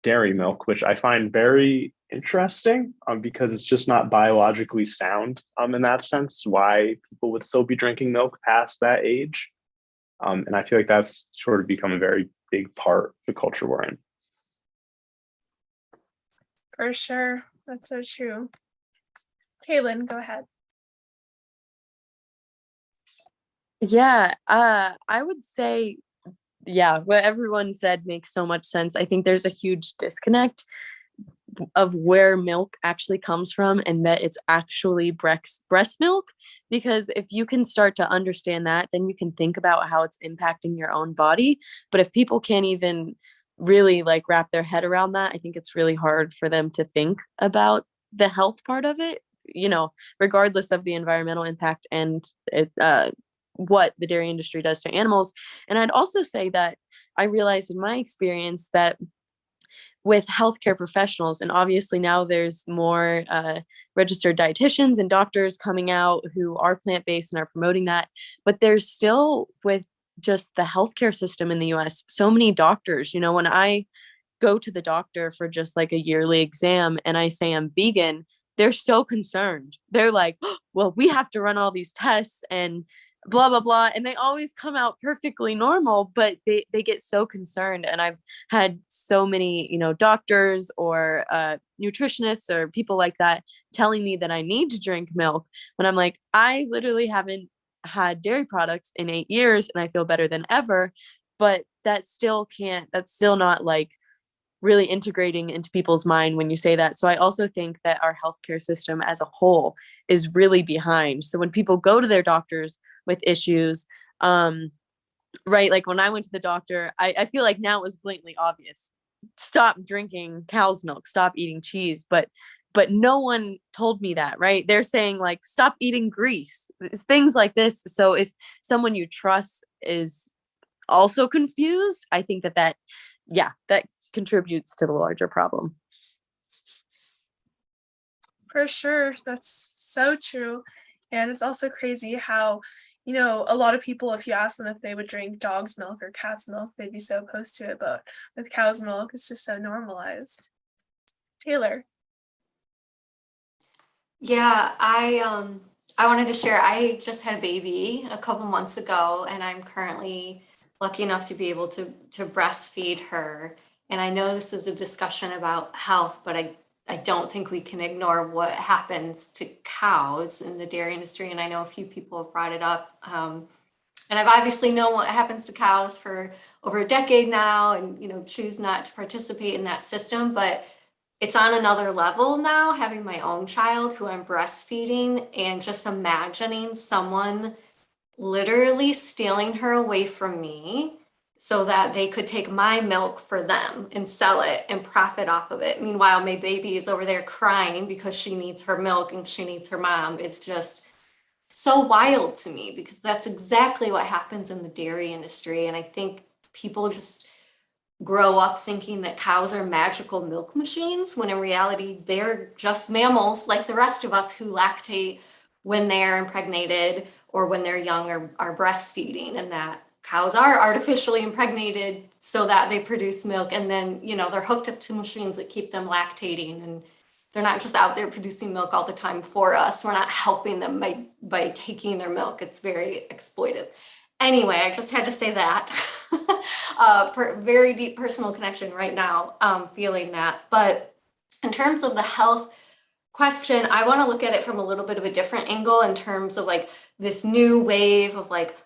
dairy milk, which I find very interesting because it's just not biologically sound in that sense, why people would still be drinking milk past that age. And I feel like that's sort of become a very big part of the culture we're in. For sure. That's so true. Kaylin, go ahead. Yeah, I would say, yeah, what everyone said makes so much sense. I think there's a huge disconnect of where milk actually comes from and that it's actually breast milk. Because if you can start to understand that, then you can think about how it's impacting your own body. But if people can't even really like wrap their head around that, I think it's really hard for them to think about the health part of it, you know, regardless of the environmental impact and what the dairy industry does to animals. And I'd also say that I realized in my experience that with healthcare professionals, and obviously now there's more registered dietitians and doctors coming out who are plant-based and are promoting that, but there's still, with just the healthcare system in the US, so many doctors, you know, when I go to the doctor for just like a yearly exam and I say I'm vegan, they're so concerned. They're like, oh, well, we have to run all these tests and blah, blah, blah. And they always come out perfectly normal, but they get so concerned. And I've had so many, you know, doctors or nutritionists or people like that telling me that I need to drink milk when I'm like, I literally haven't had dairy products in 8 years and I feel better than ever. But that's still not like really integrating into people's mind when you say that. So I also think that our healthcare system as a whole is really behind. So when people go to their doctors with issues, right, like when I went to the doctor, I feel like now it was blatantly obvious. Stop drinking cow's milk, stop eating cheese, but no one told me that, right? They're saying like, stop eating grease, things like this. So if someone you trust is also confused, I think that contributes to the larger problem. For sure. That's so true. And it's also crazy how, you know, a lot of people, if you ask them if they would drink dog's milk or cat's milk, they'd be so opposed to it. But with cow's milk, it's just so normalized. Taylor. Yeah, I wanted to share, I just had a baby a couple months ago, and I'm currently lucky enough to be able to breastfeed her. And I know this is a discussion about health, but I don't think we can ignore what happens to cows in the dairy industry. And I know a few people have brought it up. And I've obviously known what happens to cows for over a decade now, and, you know, choose not to participate in that system. But it's on another level now, having my own child who I'm breastfeeding, and just imagining someone literally stealing her away from me so that they could take my milk for them and sell it and profit off of it. Meanwhile, my baby is over there crying because she needs her milk and she needs her mom. It's just so wild to me, because that's exactly what happens in the dairy industry. And I think people just grow up thinking that cows are magical milk machines, when in reality, they're just mammals like the rest of us who lactate when they're impregnated or when they're young or are breastfeeding, and that cows are artificially impregnated so that they produce milk. And then, you know, they're hooked up to machines that keep them lactating, and they're not just out there producing milk all the time for us. We're not helping them by taking their milk. It's very exploitive. Anyway, I just had to say that. Very deep personal connection right now, feeling that. But in terms of the health question, I want to look at it from a little bit of a different angle in terms of like this new wave of like,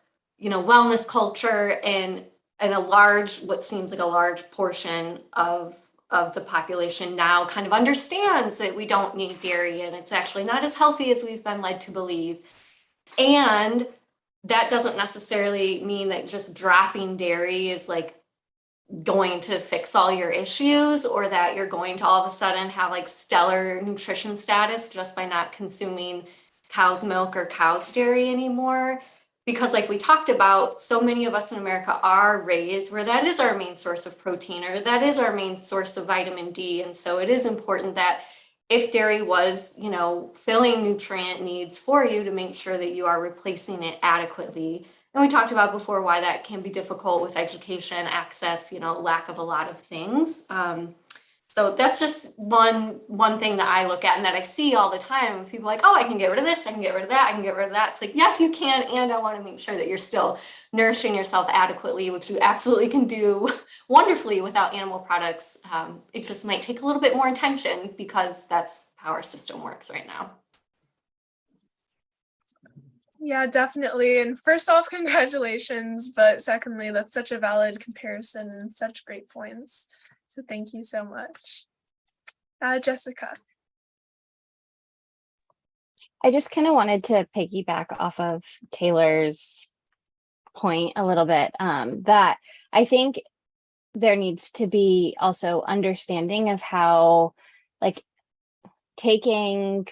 wellness culture and a large, what seems like a large portion of the population now kind of understands that we don't need dairy and it's actually not as healthy as we've been led to believe. And that doesn't necessarily mean that just dropping dairy is like going to fix all your issues, or that you're going to all of a sudden have like stellar nutrition status just by not consuming cow's milk or cow's dairy anymore. Because like we talked about, so many of us in America are raised where that is our main source of protein, or that is our main source of vitamin D. And so it is important that if dairy was, filling nutrient needs for you, to make sure that you are replacing it adequately. And we talked about before why that can be difficult with education, access, lack of a lot of things. So that's just one thing that I look at and that I see all the time. People are like, oh, I can get rid of this, I can get rid of that, I can get rid of that. It's like, yes, you can. And I want to make sure that you're still nourishing yourself adequately, which you absolutely can do wonderfully without animal products. It just might take a little bit more attention because that's how our system works right now. Yeah, definitely. And first off, congratulations. But secondly, that's such a valid comparison and such great points. So thank you so much. Jessica. I just kind of wanted to piggyback off of Taylor's point a little bit, that I think there needs to be also understanding of how like taking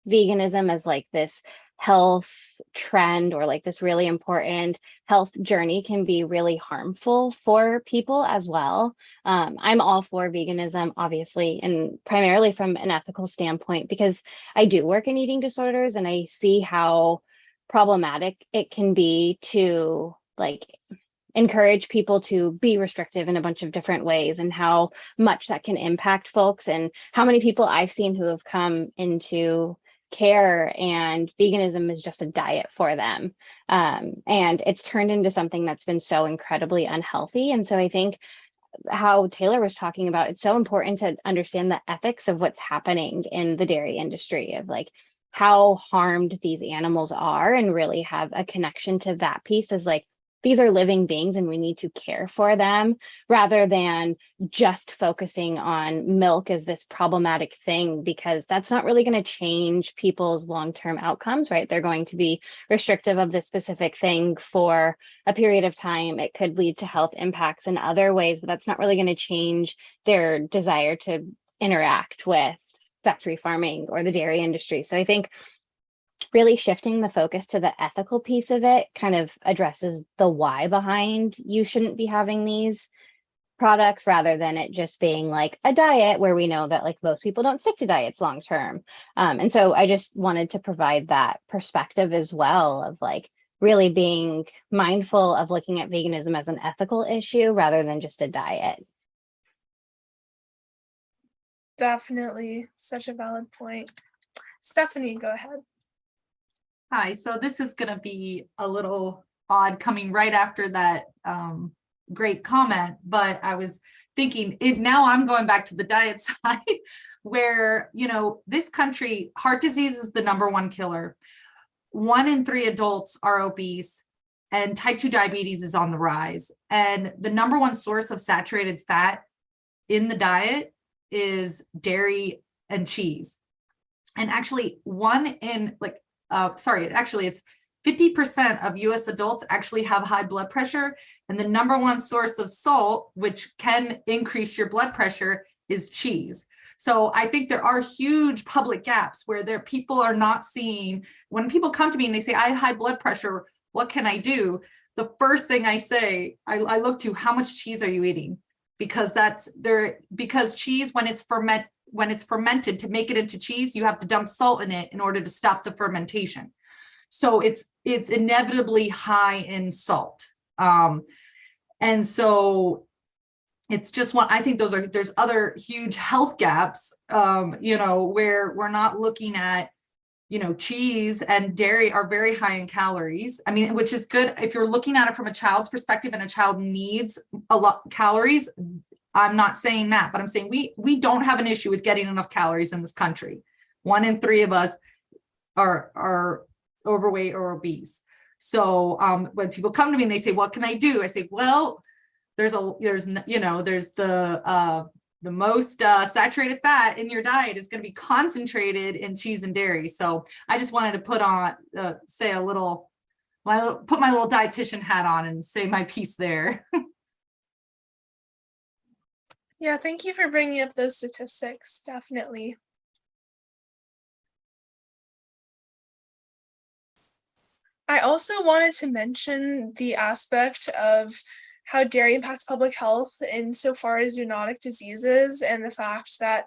veganism as like this health trend or like this really important health journey can be really harmful for people as well. I'm all for veganism, obviously, and primarily from an ethical standpoint, because I do work in eating disorders and I see how problematic it can be to like encourage people to be restrictive in a bunch of different ways, and how much that can impact folks, and how many people I've seen who have come into care and veganism is just a diet for them. And it's turned into something that's been so incredibly unhealthy. And so I think how Taylor was talking about, it's so important to understand the ethics of what's happening in the dairy industry, of like how harmed these animals are, and really have a connection to that piece as like, these are living beings and we need to care for them, rather than just focusing on milk as this problematic thing, because that's not really going to change people's long-term outcomes, right? They're going to be restrictive of this specific thing for a period of time. It could lead to health impacts in other ways, but that's not really going to change their desire to interact with factory farming or the dairy industry. So I think really shifting the focus to the ethical piece of it kind of addresses the why behind you shouldn't be having these products, rather than it just being like a diet where we know that like most people don't stick to diets long term. And so I just wanted to provide that perspective as well, of like really being mindful of looking at veganism as an ethical issue rather than just a diet. Definitely such a valid point. Stephanie, go ahead. Hi, so this is going to be a little odd coming right after that great comment, but I was thinking now I'm going back to the diet side where, this country, heart disease is the #1 killer. 1 in 3 adults are obese, and type 2 diabetes is on the rise. And the #1 source of saturated fat in the diet is dairy and cheese. And actually it's 50% of US adults actually have high blood pressure. And the #1 source of salt, which can increase your blood pressure, is cheese. So I think there are huge public gaps where people are not seeing. When people come to me and they say, I have high blood pressure, what can I do? The first thing I say, I look to, how much cheese are you eating? Because because cheese, when it's fermented, to make it into cheese, you have to dump salt in it in order to stop the fermentation. So it's inevitably high in salt. And so it's just I think there's other huge health gaps, where we're not looking at cheese and dairy are very high in calories. I mean, which is good if you're looking at it from a child's perspective and a child needs a lot of calories. I'm not saying that, but I'm saying we don't have an issue with getting enough calories in this country. 1 in 3 of us are overweight or obese. So when people come to me and they say, what can I do? I say, well, there's the most saturated fat in your diet is going to be concentrated in cheese and dairy. So I just wanted to put on, put my little dietitian hat on and say my piece there. Yeah, thank you for bringing up those statistics, definitely. I also wanted to mention the aspect of how dairy impacts public health insofar as zoonotic diseases, and the fact that,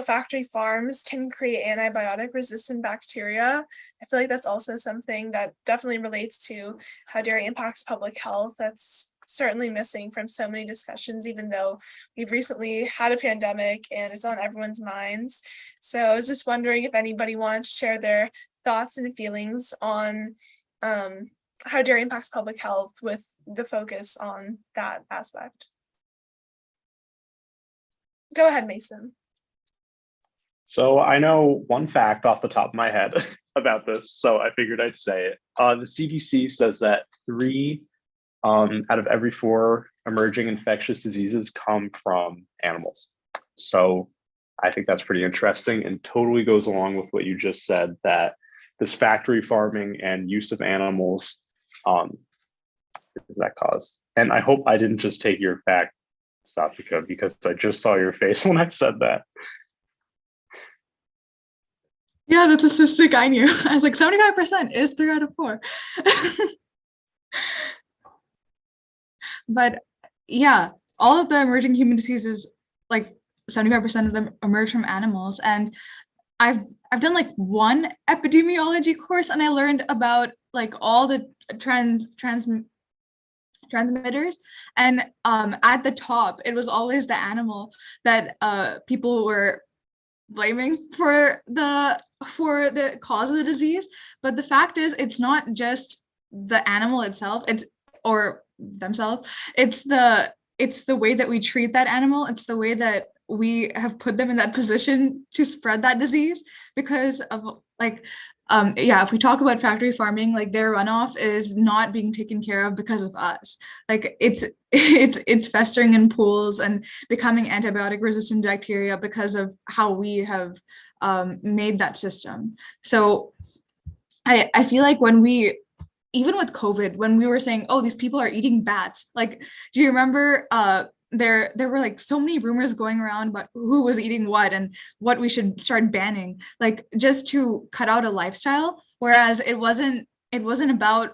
factory farms can create antibiotic resistant bacteria. I feel like that's also something that definitely relates to how dairy impacts public health. That's certainly missing from so many discussions, even though we've recently had a pandemic and it's on everyone's minds. So I was just wondering if anybody wanted to share their thoughts and feelings on how dairy impacts public health with the focus on that aspect. Go ahead, Mason. So I know one fact off the top of my head about this, so I figured I'd say it. The CDC says that 3 out of every 4 emerging infectious diseases come from animals. So I think that's pretty interesting and totally goes along with what you just said, that this factory farming and use of animals is that cause. And I hope I didn't just take your fact, Satvika, because I just saw your face when I said that. Yeah, that's a statistic I knew. I was like, 75% is 3 out of 4. But yeah, all of the emerging human diseases, like 75% of them emerge from animals. And I've done like one epidemiology course, and I learned about like all the transmitters, and at the top it was always the animal that people were blaming for the cause of the disease. But the fact is, it's not just the animal itself, or themselves, it's the way that we treat that animal. It's the way that we have put them in that position to spread that disease, because of if we talk about factory farming, like their runoff is not being taken care of because of us. Like it's festering in pools and becoming antibiotic resistant bacteria because of how we have made that system. So I feel like even with COVID, when we were saying, oh, these people are eating bats, like, do you remember there were like so many rumors going around about who was eating what and what we should start banning, like just to cut out a lifestyle, whereas it wasn't about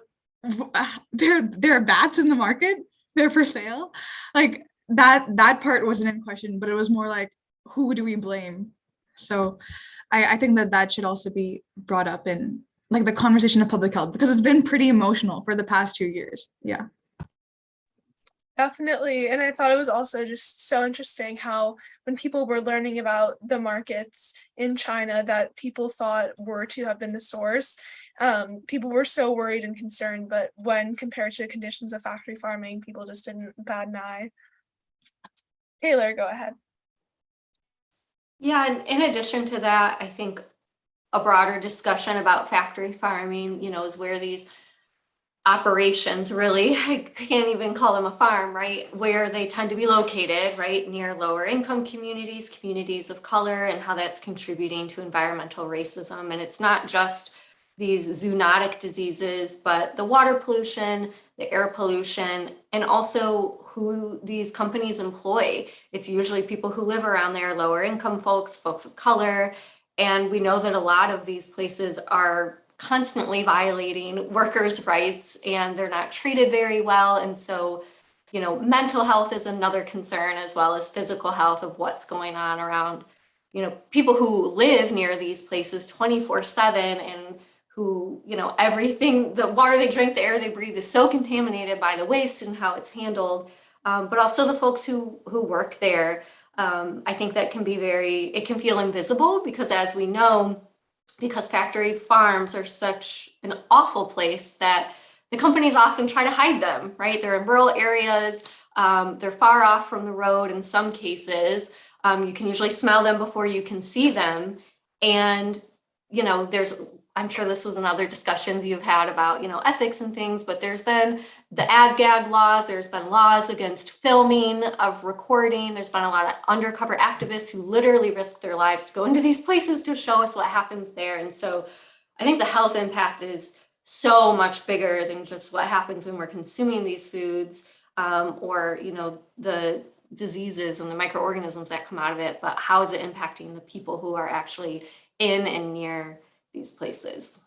there are bats in the market, they're for sale. Like that part wasn't in question, but it was more like, who do we blame? So I think that should also be brought up in like the conversation of public health, because it's been pretty emotional for the past 2 years. Yeah. Definitely. And I thought it was also just so interesting how when people were learning about the markets in China that people thought were to have been the source, people were so worried and concerned, but when compared to conditions of factory farming, people just didn't bat an eye. Taylor, go ahead. Yeah, and in addition to that, I think a broader discussion about factory farming, is where these operations, really, I can't even call them a farm, right? Where they tend to be located, right? Near lower income communities of color, and how that's contributing to environmental racism. And it's not just these zoonotic diseases, but the water pollution, the air pollution, and also who these companies employ. It's usually people who live around there, lower income folks of color. And we know that a lot of these places are constantly violating workers' rights, and they're not treated very well. And so, mental health is another concern, as well as physical health of what's going on around, people who live near these places 24/7, and who, everything, the water they drink, the air they breathe is so contaminated by the waste and how it's handled. But also the folks who work there. I think that can be it can feel invisible, because as we know, because factory farms are such an awful place that the companies often try to hide them, right? They're in rural areas, they're far off from the road in some cases. You can usually smell them before you can see them. And, I'm sure this was in other discussions you've had about, ethics and things, but there's been the ag-gag laws, there's been laws against filming of recording. There's been a lot of undercover activists who literally risk their lives to go into these places to show us what happens there. And so I think the health impact is so much bigger than just what happens when we're consuming these foods, or, the diseases and the microorganisms that come out of it, but how is it impacting the people who are actually in and near these places?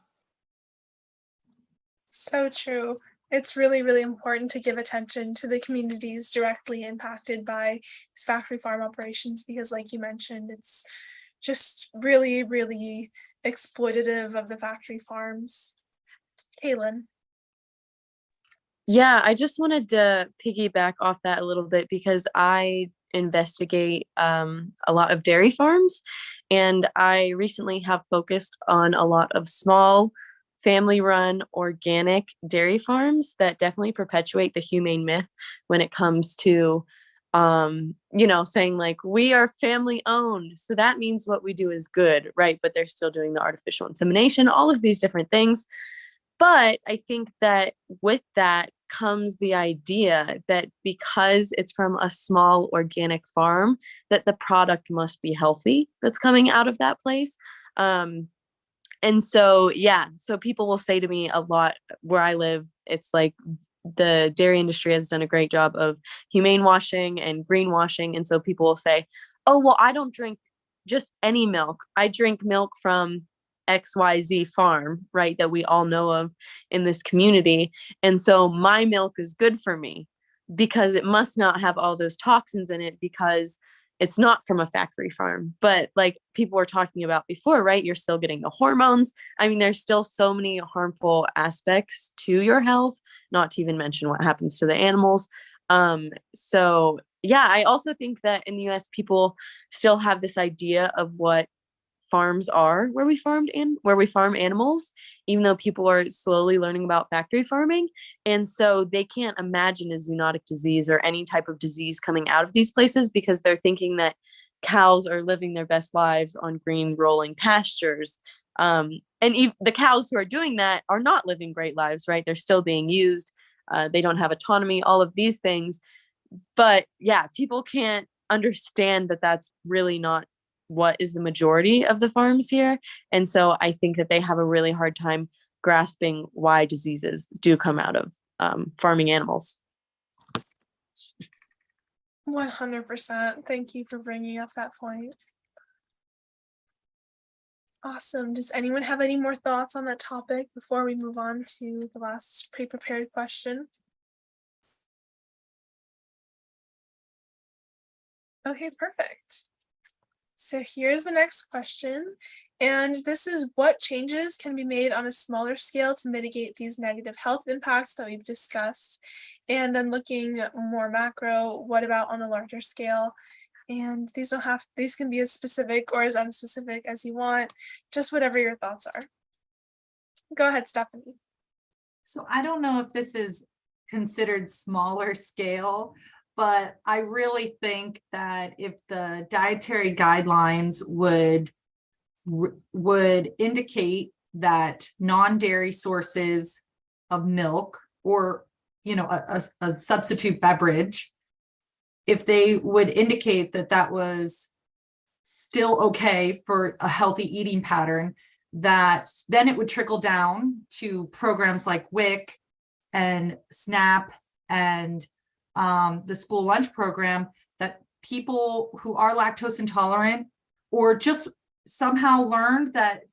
So true. It's really, really important to give attention to the communities directly impacted by these factory farm operations because, like you mentioned, it's just really, really exploitative of the factory farms. Kaylin. Yeah, I just wanted to piggyback off that a little bit because I investigate a lot of dairy farms, and I recently have focused on a lot of small family-run organic dairy farms that definitely perpetuate the humane myth when it comes to saying like we are family owned, so that means what we do is good, right? But they're still doing the artificial insemination, all of these different things. But I think that with that comes the idea that because it's from a small organic farm, that the product must be healthy that's coming out of that place. And so, yeah, so people will say to me a lot where I live, it's like the dairy industry has done a great job of humane washing and greenwashing. And so people will say, oh, well, I don't drink just any milk. I drink milk from XYZ farm, right, that we all know of in this community. And so my milk is good for me because it must not have all those toxins in it because it's not from a factory farm. But like people were talking about before, right, you're still getting the hormones. I mean, there's still so many harmful aspects to your health, not to even mention what happens to the animals. So yeah, I also think that in the US, people still have this idea of what farms are where we farm animals, even though people are slowly learning about factory farming. And so they can't imagine a zoonotic disease or any type of disease coming out of these places because they're thinking that cows are living their best lives on green rolling pastures. And the cows who are doing that are not living great lives, right? They're still being used. They don't have autonomy, all of these things. But yeah, people can't understand that that's really not what is the majority of the farms here. And so I think that they have a really hard time grasping why diseases do come out of farming animals. 100%. Thank you for bringing up that point. Awesome. Does anyone have any more thoughts on that topic before we move on to the last pre-prepared question? Okay, perfect. So here's the next question, and this is what changes can be made on a smaller scale to mitigate these negative health impacts that we've discussed, and then looking more macro, what about on a larger scale? And these can be as specific or as unspecific as you want, just whatever your thoughts are. Go ahead, Stephanie. So I don't know if this is considered smaller scale, but I really think that if the dietary guidelines would indicate that non-dairy sources of milk or a substitute beverage, if they would indicate that that was still okay for a healthy eating pattern, that then it would trickle down to programs like WIC and SNAP and the school lunch program, that people who are lactose intolerant or just somehow learned that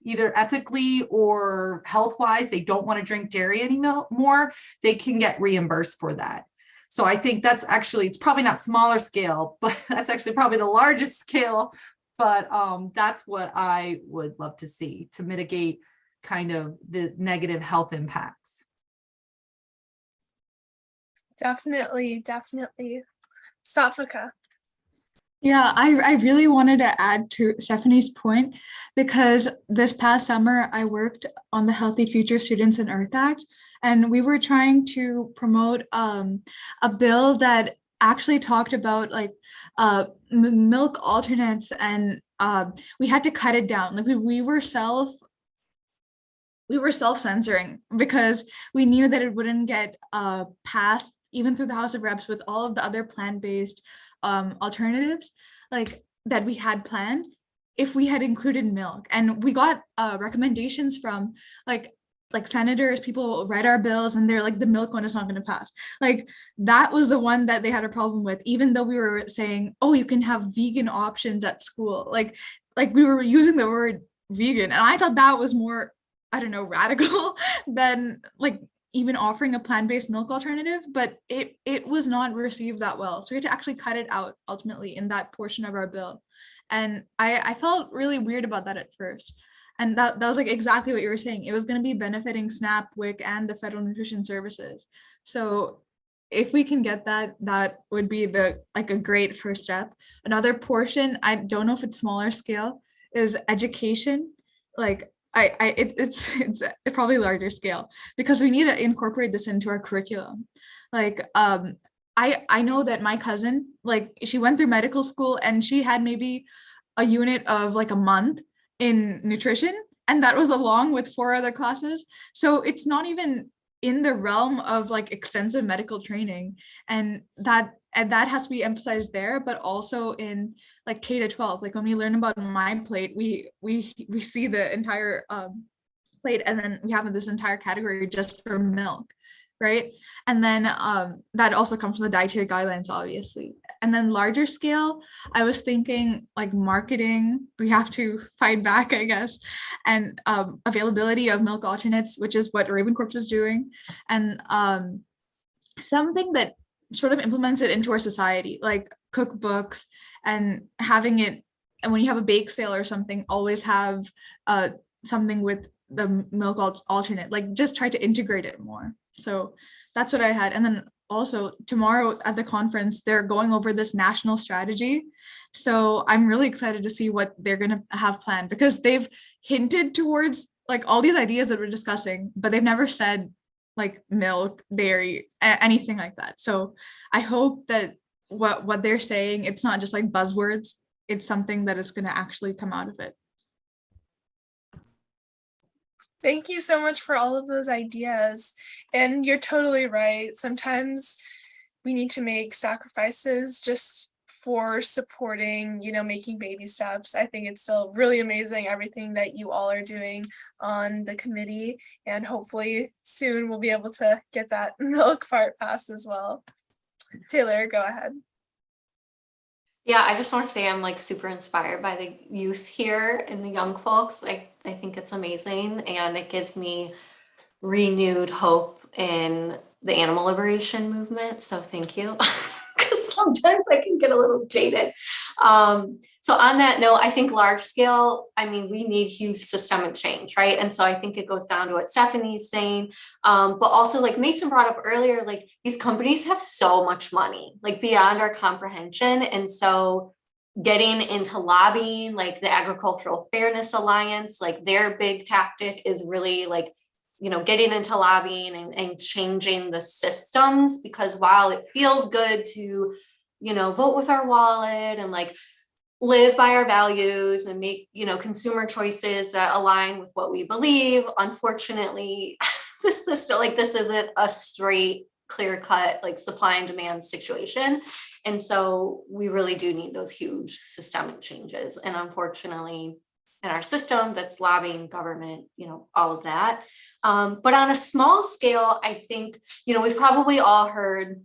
either ethically or health wise they don't want to drink dairy anymore, they can get reimbursed for that. So I think that's actually, it's probably not smaller scale, but that's actually probably the largest scale. But that's what I would love to see to mitigate kind of the negative health impacts. Definitely. Satvika. Yeah, I really wanted to add to Stephanie's point because this past summer I worked on the Healthy Future Students and Earth Act, and we were trying to promote a bill that actually talked about like milk alternates, and we had to cut it down. Like we were self-censoring because we knew that it wouldn't get passed even through the House of Reps with all of the other plant-based alternatives like that we had planned if we had included milk. And we got recommendations from like senators, people read our bills and they're like, the milk one is not going to pass. Like that was the one that they had a problem with, even though we were saying, oh, you can have vegan options at school. Like we were using the word vegan. And I thought that was more, I don't know, radical than like even offering a plant-based milk alternative, but it was not received that well. So we had to actually cut it out ultimately in that portion of our bill. And I felt really weird about that at first. And that was like exactly what you were saying. It was going to be benefiting SNAP, WIC, and the Federal Nutrition Services. So if we can get that, that would be like a great first step. Another portion, I don't know if it's smaller scale, is education. Like it's probably larger scale because we need to incorporate this into our curriculum. Like I know that my cousin, like she went through medical school and she had maybe a unit of like a month in nutrition, and that was along with 4 other classes. So it's not even in the realm of like extensive medical training, and that has to be emphasized there, but also in like K to 12. Like when we learn about My Plate, we see the entire plate, and then we have this entire category just for milk, right? And then that also comes from the dietary guidelines, obviously. And then larger scale, I was thinking like marketing, we have to fight back, I guess, and availability of milk alternates, which is what Raven Corp is doing, and something that sort of implements it into our society, like cookbooks, and having it, and when you have a bake sale or something, always have something with the milk alternate, like just try to integrate it more. So that's what I had. And then also tomorrow at the conference, they're going over this national strategy. So I'm really excited to see what they're going to have planned, because they've hinted towards like all these ideas that we're discussing, but they've never said like milk, dairy, anything like that. So I hope that what they're saying, it's not just like buzzwords, it's something that is going to actually come out of it. Thank you so much for all of those ideas. And you're totally right. Sometimes we need to make sacrifices just for supporting, making baby steps. I think it's still really amazing everything that you all are doing on the committee. And hopefully soon we'll be able to get that milk part passed as well. Taylor, go ahead. Yeah, I just want to say I'm like super inspired by the youth here and the young folks. I think it's amazing, and it gives me renewed hope in the animal liberation movement. So thank you. Because sometimes I can get a little jaded. So on that note, I think large scale, we need huge systemic change, right? And so I think it goes down to what Stephanie's saying, but also like Mason brought up earlier, like these companies have so much money, like beyond our comprehension. And so getting into lobbying, like the Agricultural Fairness Alliance, like their big tactic is really like, getting into lobbying and changing the systems, because while it feels good to, vote with our wallet and like live by our values and make, consumer choices that align with what we believe, unfortunately, the system, like this isn't a straight, clear cut, like supply and demand situation. And so we really do need those huge systemic changes. And unfortunately, in our system that's lobbying, government, all of that. But on a small scale, I think, we've probably all heard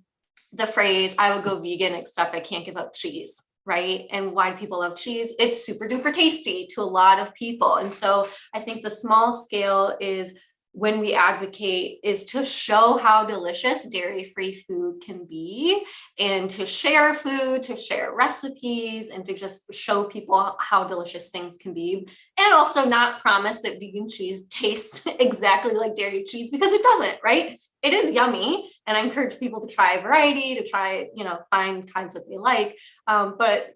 the phrase, I would go vegan, except I can't give up cheese, right? And why people love cheese? It's super duper tasty to a lot of people. And so I think the small scale is when we advocate is to show how delicious dairy-free food can be, and to share food, to share recipes, and to just show people how delicious things can be. And also not promise that vegan cheese tastes exactly like dairy cheese, because it doesn't, right? It is yummy. And I encourage people to try a variety, to try, find kinds that they like. But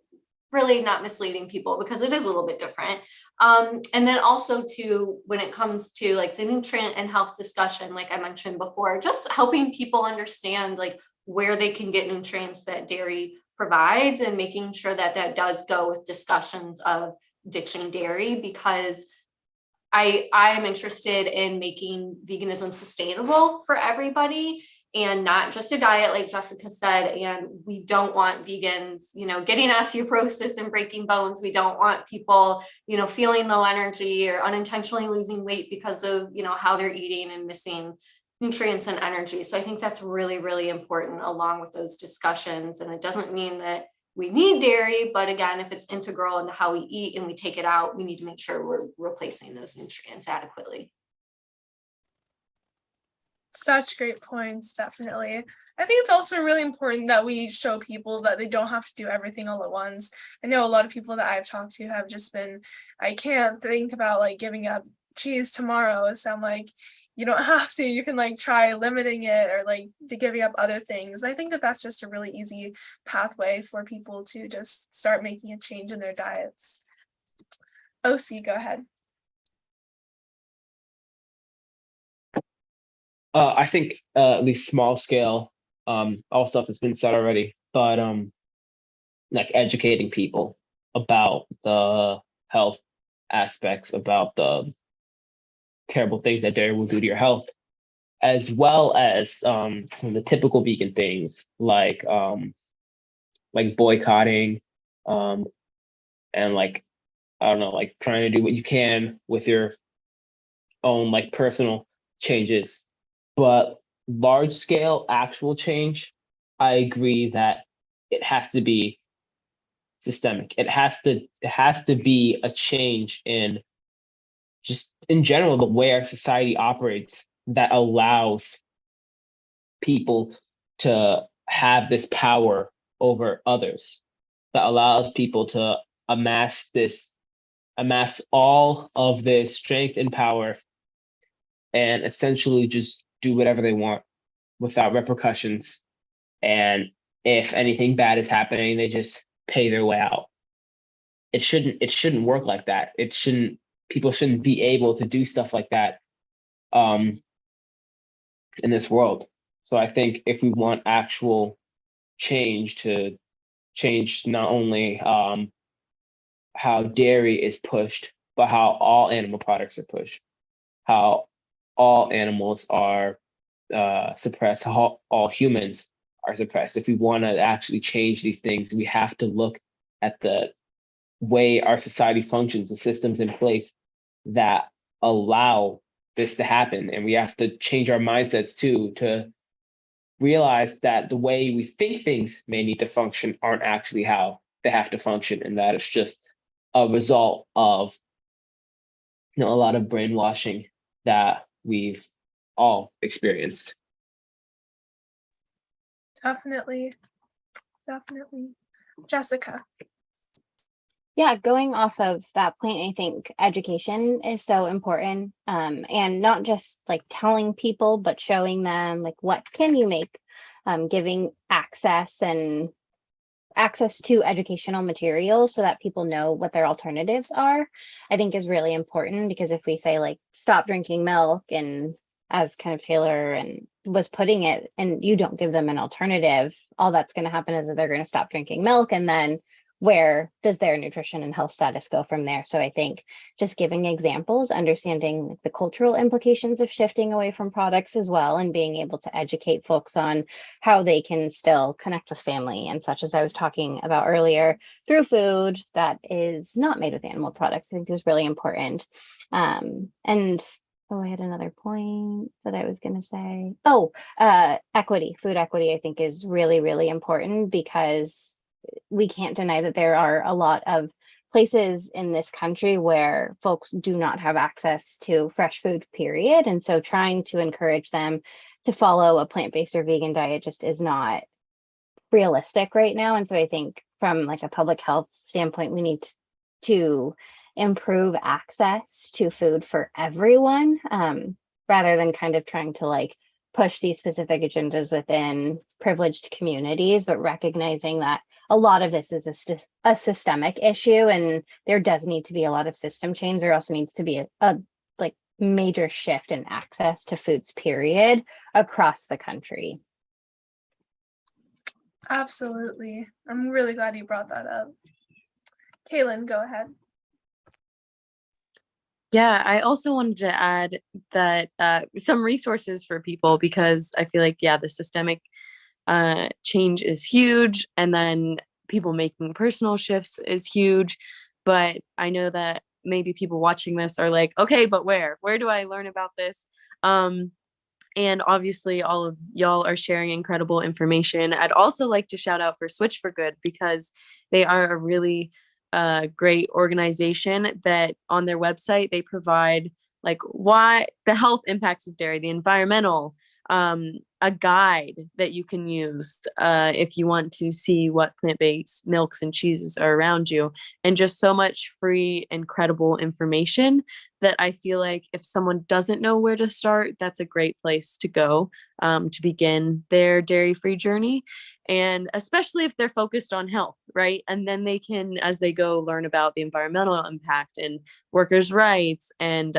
really not misleading people because it is a little bit different. And then also too, when it comes to like the nutrient and health discussion, like I mentioned before, just helping people understand like where they can get nutrients that dairy provides and making sure that that does go with discussions of ditching dairy, because I am interested in making veganism sustainable for everybody and not just a diet, like Jessica said. And we don't want vegans, you know, getting osteoporosis and breaking bones. We don't want people, you know, feeling low energy or unintentionally losing weight because of, you know, how they're eating and missing nutrients and energy. So I think that's really, really important along with those discussions. And it doesn't mean that we need dairy, but again, if it's integral into how we eat and we take it out, we need to make sure we're replacing those nutrients adequately. Such great points, definitely. I think it's also really important that we show people that they don't have to do everything all at once. I know a lot of people that I've talked to have just been, I can't think about like giving up cheese tomorrow. So I'm like, you don't have to, you can like try limiting it or like to giving up other things. And I think that that's just a really easy pathway for people to just start making a change in their diets. OC, go ahead. I think at least small scale, all stuff that's been said already, but like educating people about the health aspects, about the terrible things that dairy will do to your health, as well as some of the typical vegan things like boycotting, and like, I don't know, like trying to do what you can with your own like personal changes. But large scale actual change, I agree that it has to be systemic. It has to be a change in just in general the way our society operates that allows people to have this power over others, that allows people to amass all of this strength and power and essentially just do whatever they want without repercussions. And if anything bad is happening, they just pay their way out. It shouldn't work like that. People shouldn't be able to do stuff like that in this world. So I think if we want actual change to change not only how dairy is pushed, but how all animal products are pushed, how all animals are suppressed, how all humans are suppressed. If we want to actually change these things, we have to look at the way our society functions, the systems in place that allow this to happen. And we have to change our mindsets too, to realize that the way we think things may need to function aren't actually how they have to function, and that it's just a result of a lot of brainwashing that we've all experienced. Definitely. Jessica. Yeah, going off of that point, I think education is so important, and not just like telling people, but showing them like what can you make, giving access to educational materials so that people know what their alternatives are, I think is really important. Because if we say like stop drinking milk, and as kind of Taylor and was putting it, and you don't give them an alternative, all that's going to happen is that they're going to stop drinking milk, and then where does their nutrition and health status go from there? So I think just giving examples, understanding the cultural implications of shifting away from products as well, and being able to educate folks on how they can still connect with family and such, as I was talking about earlier, through food that is not made with animal products, I think is really important. And I had another point that I was going to say. Equity, food equity, I think is really, really important, because we can't deny that there are a lot of places in this country where folks do not have access to fresh food, period. And so trying to encourage them to follow a plant-based or vegan diet just is not realistic right now. And so I think from like a public health standpoint, we need to improve access to food for everyone, rather than kind of trying to like push these specific agendas within privileged communities, but recognizing that a lot of this is a systemic issue, and there does need to be a lot of system change. There also needs to be a like major shift in access to foods, period, across the country. Absolutely. I'm really glad you brought that up. Kaylin, go ahead. Yeah, I also wanted to add that some resources for people, because I feel like, yeah, the systemic change is huge, and then people making personal shifts is huge. But I know that maybe people watching this are like, okay, but where do I learn about this? And obviously all of y'all are sharing incredible information. I'd also like to shout out for Switch for Good, because they are a really great organization that on their website, they provide like why the health impacts of dairy, the environmental, a guide that you can use if you want to see what plant-based milks and cheeses are around you, and just so much free, incredible information that I feel like if someone doesn't know where to start, that's a great place to go to begin their dairy-free journey. And especially if they're focused on health, right? And then they can, as they go, learn about the environmental impact and workers' rights and,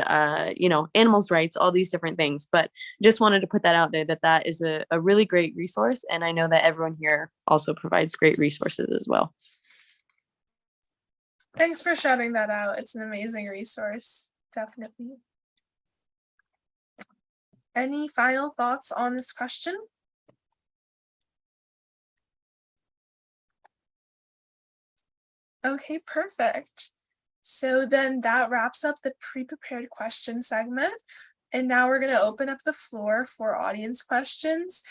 animals' rights, all these different things. But just wanted to put that out there, that is a really great resource. And I know that everyone here also provides great resources as well. Thanks for shouting that out. It's an amazing resource, definitely. Any final thoughts on this question? Okay, perfect. So then that wraps up the pre-prepared question segment. And now we're going to open up the floor for audience questions.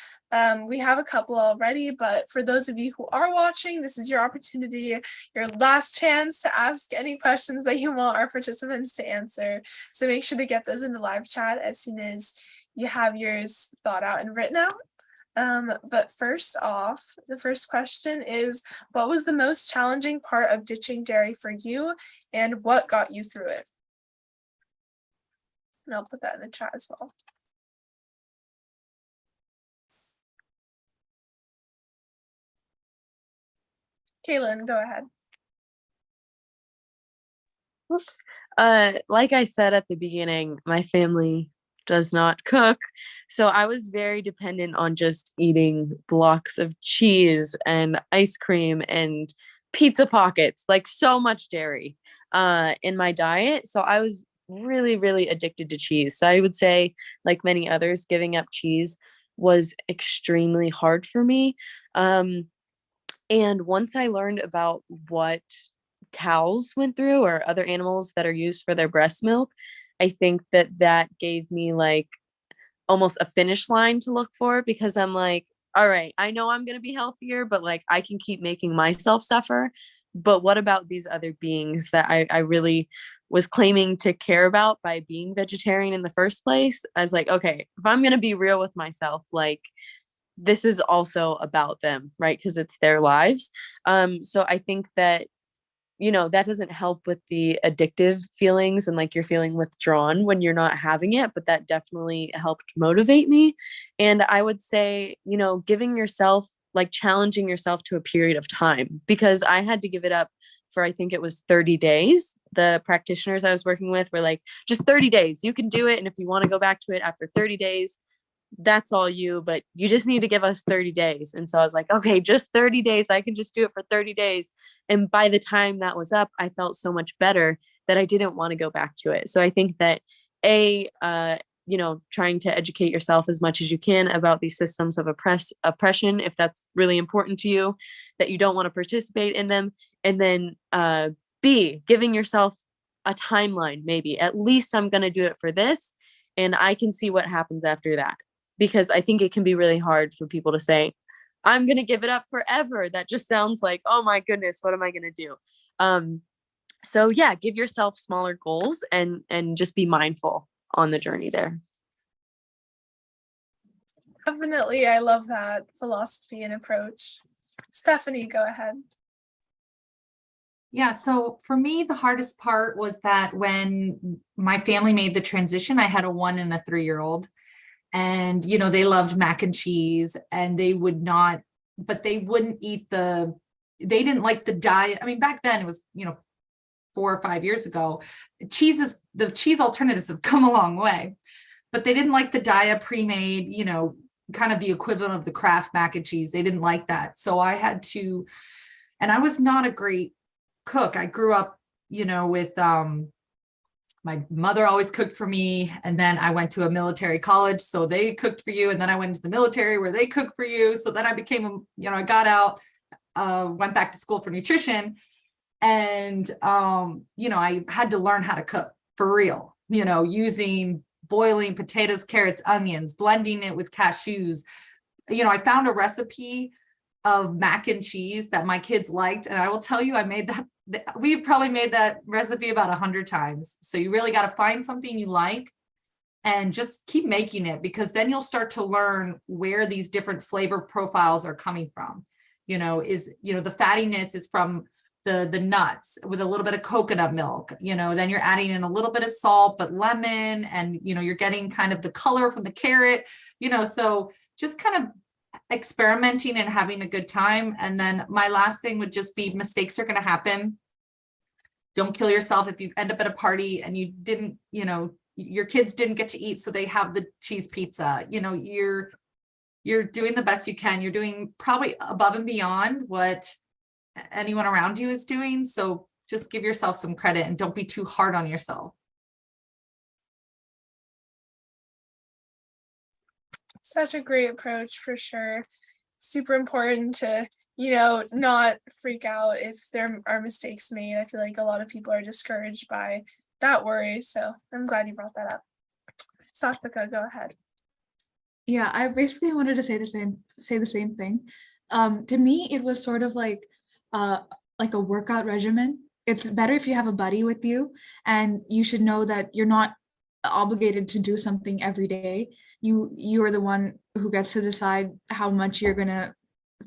We have a couple already, but for those of you who are watching, this is your opportunity, your last chance to ask any questions that you want our participants to answer. So make sure to get those in the live chat as soon as you have yours thought out and written out. But first off, the first question is, what was the most challenging part of ditching dairy for you, and what got you through it? And I'll put that in the chat as well. Kaylin, go ahead. Whoops. Like I said at the beginning, my family does not cook. So I was very dependent on just eating blocks of cheese and ice cream and pizza pockets, like so much dairy in my diet. So I was really, really addicted to cheese. So I would say, like many others, giving up cheese was extremely hard for me. And once I learned about what cows went through, or other animals that are used for their breast milk, I think that gave me like almost a finish line to look for, because I'm like, all right, I know I'm going to be healthier, but like I can keep making myself suffer. But what about these other beings that I really was claiming to care about by being vegetarian in the first place? I was like, okay, if I'm going to be real with myself, like this is also about them, right? Because it's their lives. So I think that, that doesn't help with the addictive feelings and like you're feeling withdrawn when you're not having it, but that definitely helped motivate me. And I would say, giving yourself, like challenging yourself to a period of time, because I had to give it up for, I think it was 30 days. The practitioners I was working with were like, just 30 days, you can do it. And if you want to go back to it after 30 days, that's all you, but you just need to give us 30 days. And so I was like, okay, just 30 days. I can just do it for 30 days. And by the time that was up, I felt so much better that I didn't want to go back to it. So I think that trying to educate yourself as much as you can about these systems of oppression, if that's really important to you, that you don't want to participate in them. And then B, giving yourself a timeline, maybe at least I'm going to do it for this, and I can see what happens after that. Because I think it can be really hard for people to say, I'm going to give it up forever. That just sounds like, oh my goodness, what am I going to do? So yeah, give yourself smaller goals and just be mindful on the journey there. Definitely. I love that philosophy and approach. Stephanie, go ahead. Yeah, so for me, the hardest part was that when my family made the transition, I had a 1 and a 3-year-old. And, you know, they loved mac and cheese, and they would not, but they wouldn't eat they didn't like the diet. I mean, back then it was, you know, 4 or 5 years ago, the cheese alternatives have come a long way, but they didn't like the Daiya pre-made, you know, kind of the equivalent of the Kraft mac and cheese. They didn't like that. So I had to, and I was not a great cook. I grew up, you know, with, my mother always cooked for me. And then I went to a military college, so they cooked for you. And then I went to the military where they cooked for you. So then I became, you know, I got out, went back to school for nutrition. And, you know, I had to learn how to cook for real, you know, using boiling potatoes, carrots, onions, blending it with cashews. You know, I found a recipe of mac and cheese that my kids liked. And I will tell you, I made that. We've probably made that recipe about 100 times. So you really got to find something you like and just keep making it, because then you'll start to learn where these different flavor profiles are coming from. You know, the fattiness is from the nuts with a little bit of coconut milk, you know, then you're adding in a little bit of salt, but lemon, and, you know, you're getting kind of the color from the carrot, you know, so just kind of experimenting and having a good time. And then my last thing would just be, mistakes are going to happen. Don't kill yourself if you end up at a party and you didn't, you know, your kids didn't get to eat, so they have the cheese pizza. You know, you're doing the best you can. You're doing probably above and beyond what anyone around you is doing. So just give yourself some credit and don't be too hard on yourself. Such a great approach, for sure. Super important to, you know, not freak out if there are mistakes made. I feel like a lot of people are discouraged by that worry. So I'm glad you brought that up. Satvika, go ahead. Yeah, I basically wanted to say the same thing. To me, it was sort of like a workout regimen. It's better if you have a buddy with you, and you should know that you're not obligated to do something every day. You are the one who gets to decide how much you're gonna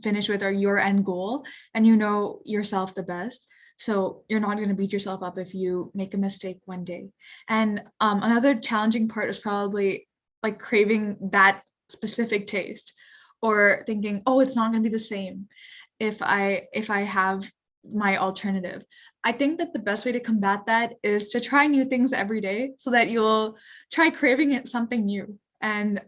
finish with, or your end goal, and you know yourself the best. So you're not going to beat yourself up if you make a mistake one day. And another challenging part is probably like craving that specific taste, or thinking, oh, it's not going to be the same if I have my alternative. I think that the best way to combat that is to try new things every day, so that you'll try craving it something new. And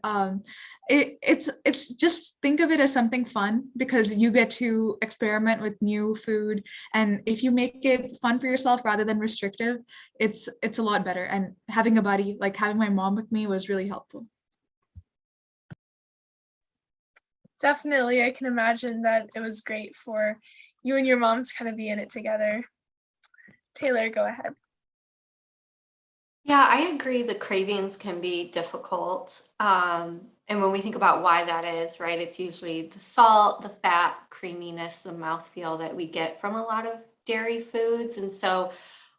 it's just think of it as something fun, because you get to experiment with new food. And if you make it fun for yourself rather than restrictive, it's a lot better. And having a buddy, like having my mom with me, was really helpful. Definitely, I can imagine that it was great for you and your mom to kind of be in it together. Taylor, go ahead. Yeah, I agree. The cravings can be difficult. And when we think about why that is, right, it's usually the salt, the fat, creaminess, the mouthfeel that we get from a lot of dairy foods. And so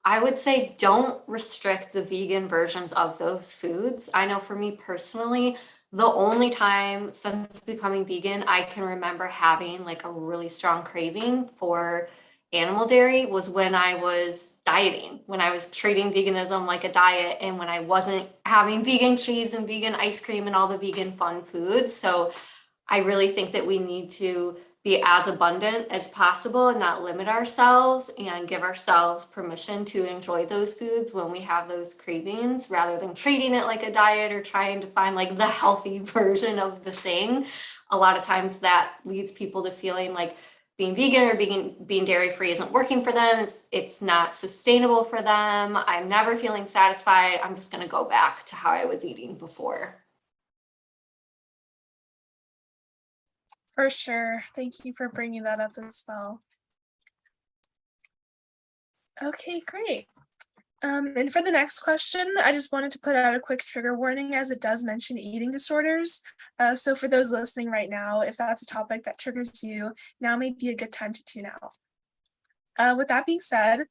I would say don't restrict the vegan versions of those foods. I know for me personally, the only time since becoming vegan I can remember having like a really strong craving for animal dairy was when I was dieting, when I was treating veganism like a diet, and when I wasn't having vegan cheese and vegan ice cream and all the vegan fun foods. So I really think that we need to be as abundant as possible and not limit ourselves, and give ourselves permission to enjoy those foods when we have those cravings, rather than treating it like a diet or trying to find like the healthy version of the thing. A lot of times that leads people to feeling like being vegan or being dairy free isn't working for them. It's not sustainable for them. I'm never feeling satisfied. I'm just going to go back to how I was eating before. For sure. Thank you for bringing that up as well. Okay, great. And for the next question, I just wanted to put out a quick trigger warning, as it does mention eating disorders. So for those listening right now, if that's a topic that triggers you, now may be a good time to tune out. With that being said,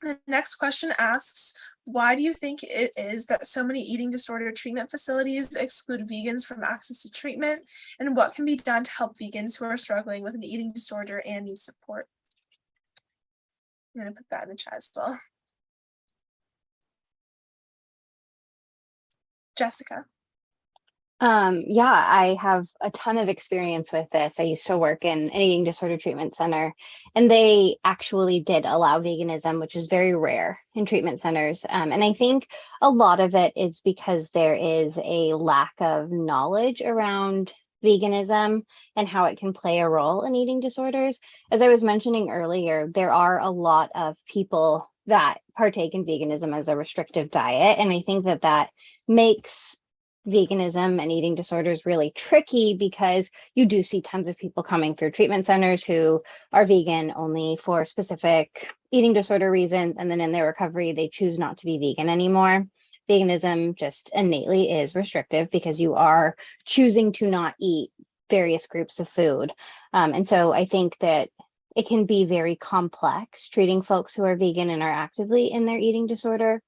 the next question asks, why do you think it is that so many eating disorder treatment facilities exclude vegans from access to treatment? And what can be done to help vegans who are struggling with an eating disorder and need support? I'm going to put that in the chat as well. Jessica. Yeah, I have a ton of experience with this. I used to work in an eating disorder treatment center, and they actually did allow veganism, which is very rare in treatment centers. And I think a lot of it is because there is a lack of knowledge around veganism and how it can play a role in eating disorders. As I was mentioning earlier, there are a lot of people that partake in veganism as a restrictive diet, and I think that that makes veganism and eating disorders really tricky because you do see tons of people coming through treatment centers who are vegan only for specific eating disorder reasons, and then in their recovery they choose not to be vegan anymore. Veganism just innately is restrictive because you are choosing to not eat various groups of food. And so I think that it can be very complex treating folks who are vegan and are actively in their eating disorder.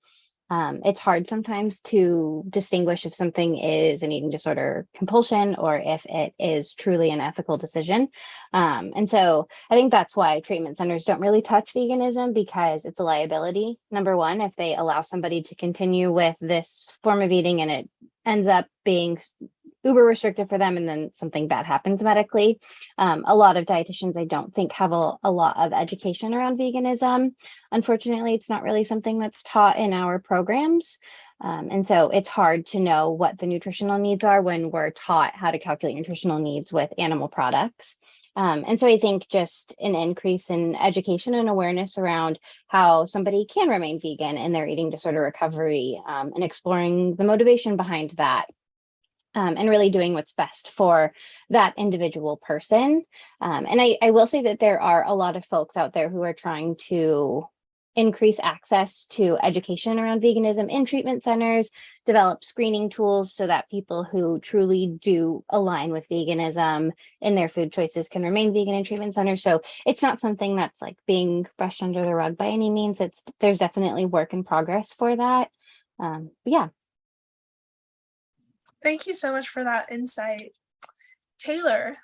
It's hard sometimes to distinguish if something is an eating disorder compulsion or if it is truly an ethical decision. And so I think that's why treatment centers don't really touch veganism, because it's a liability. Number one, if they allow somebody to continue with this form of eating and it ends up being uber restrictive for them and then something bad happens medically. A lot of dietitians, I don't think, have a lot of education around veganism. Unfortunately, it's not really something that's taught in our programs. And so it's hard to know what the nutritional needs are when we're taught how to calculate nutritional needs with animal products. And so I think just an increase in education and awareness around how somebody can remain vegan in their eating disorder recovery, and exploring the motivation behind that, and really doing what's best for that individual person. And I will say that there are a lot of folks out there who are trying to increase access to education around veganism in treatment centers, develop screening tools so that people who truly do align with veganism in their food choices can remain vegan in treatment centers. So it's not something that's like being brushed under the rug by any means. There's definitely work in progress for that. But yeah. Thank you so much for that insight. Taylor,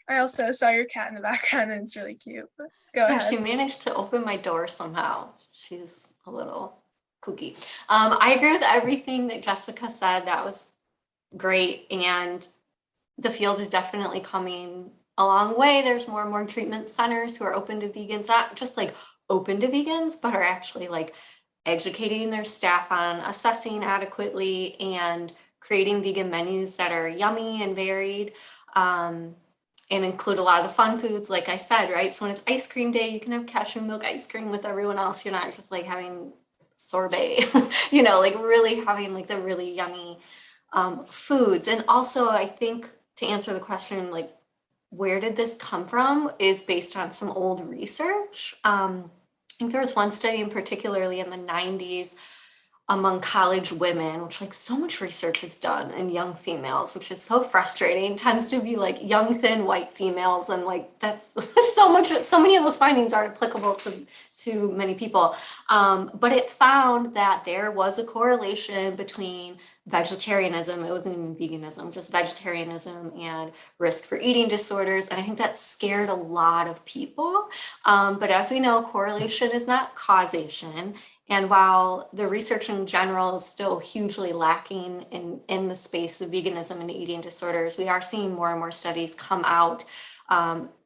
I also saw your cat in the background and it's really cute. Go Yeah, ahead. she managed to open my door somehow. She's a little kooky. I agree with everything that Jessica said. That was great. And the field is definitely coming a long way. There's more and more treatment centers who are open to vegans, not just like open to vegans, but are actually like educating their staff on assessing adequately and creating vegan menus that are yummy and varied. And include a lot of the fun foods, like I said, right? So when it's ice cream day, you can have cashew milk ice cream with everyone else. You're not just like having sorbet, like really having like the really yummy foods. And also, I think to answer the question, like, where did this come from, is based on some old research. I think there was one study in particularly in the 90s among college women, which like so much research is done in young females, which is so frustrating. It tends to be like young, thin, white females. And like, that's so many of those findings aren't applicable to many people. But it found that there was a correlation between vegetarianism, it wasn't even veganism, just vegetarianism, and risk for eating disorders. And I think that scared a lot of people. But as we know, correlation is not causation. And while the research in general is still hugely lacking in the space of veganism and eating disorders, we are seeing more and more studies come out,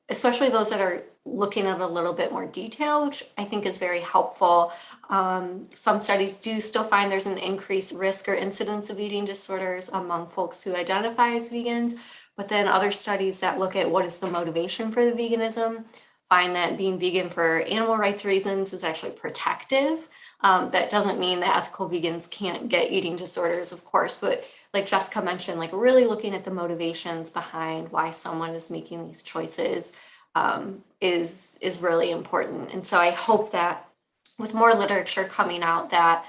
especially those that are looking at a little bit more detail, which I think is very helpful. Some studies do still find there's an increased risk or incidence of eating disorders among folks who identify as vegans, but then other studies that look at what is the motivation for the veganism find that being vegan for animal rights reasons is actually protective. That doesn't mean that ethical vegans can't get eating disorders, of course, but like Jessica mentioned, like really looking at the motivations behind why someone is making these choices is really important. And so I hope that with more literature coming out, that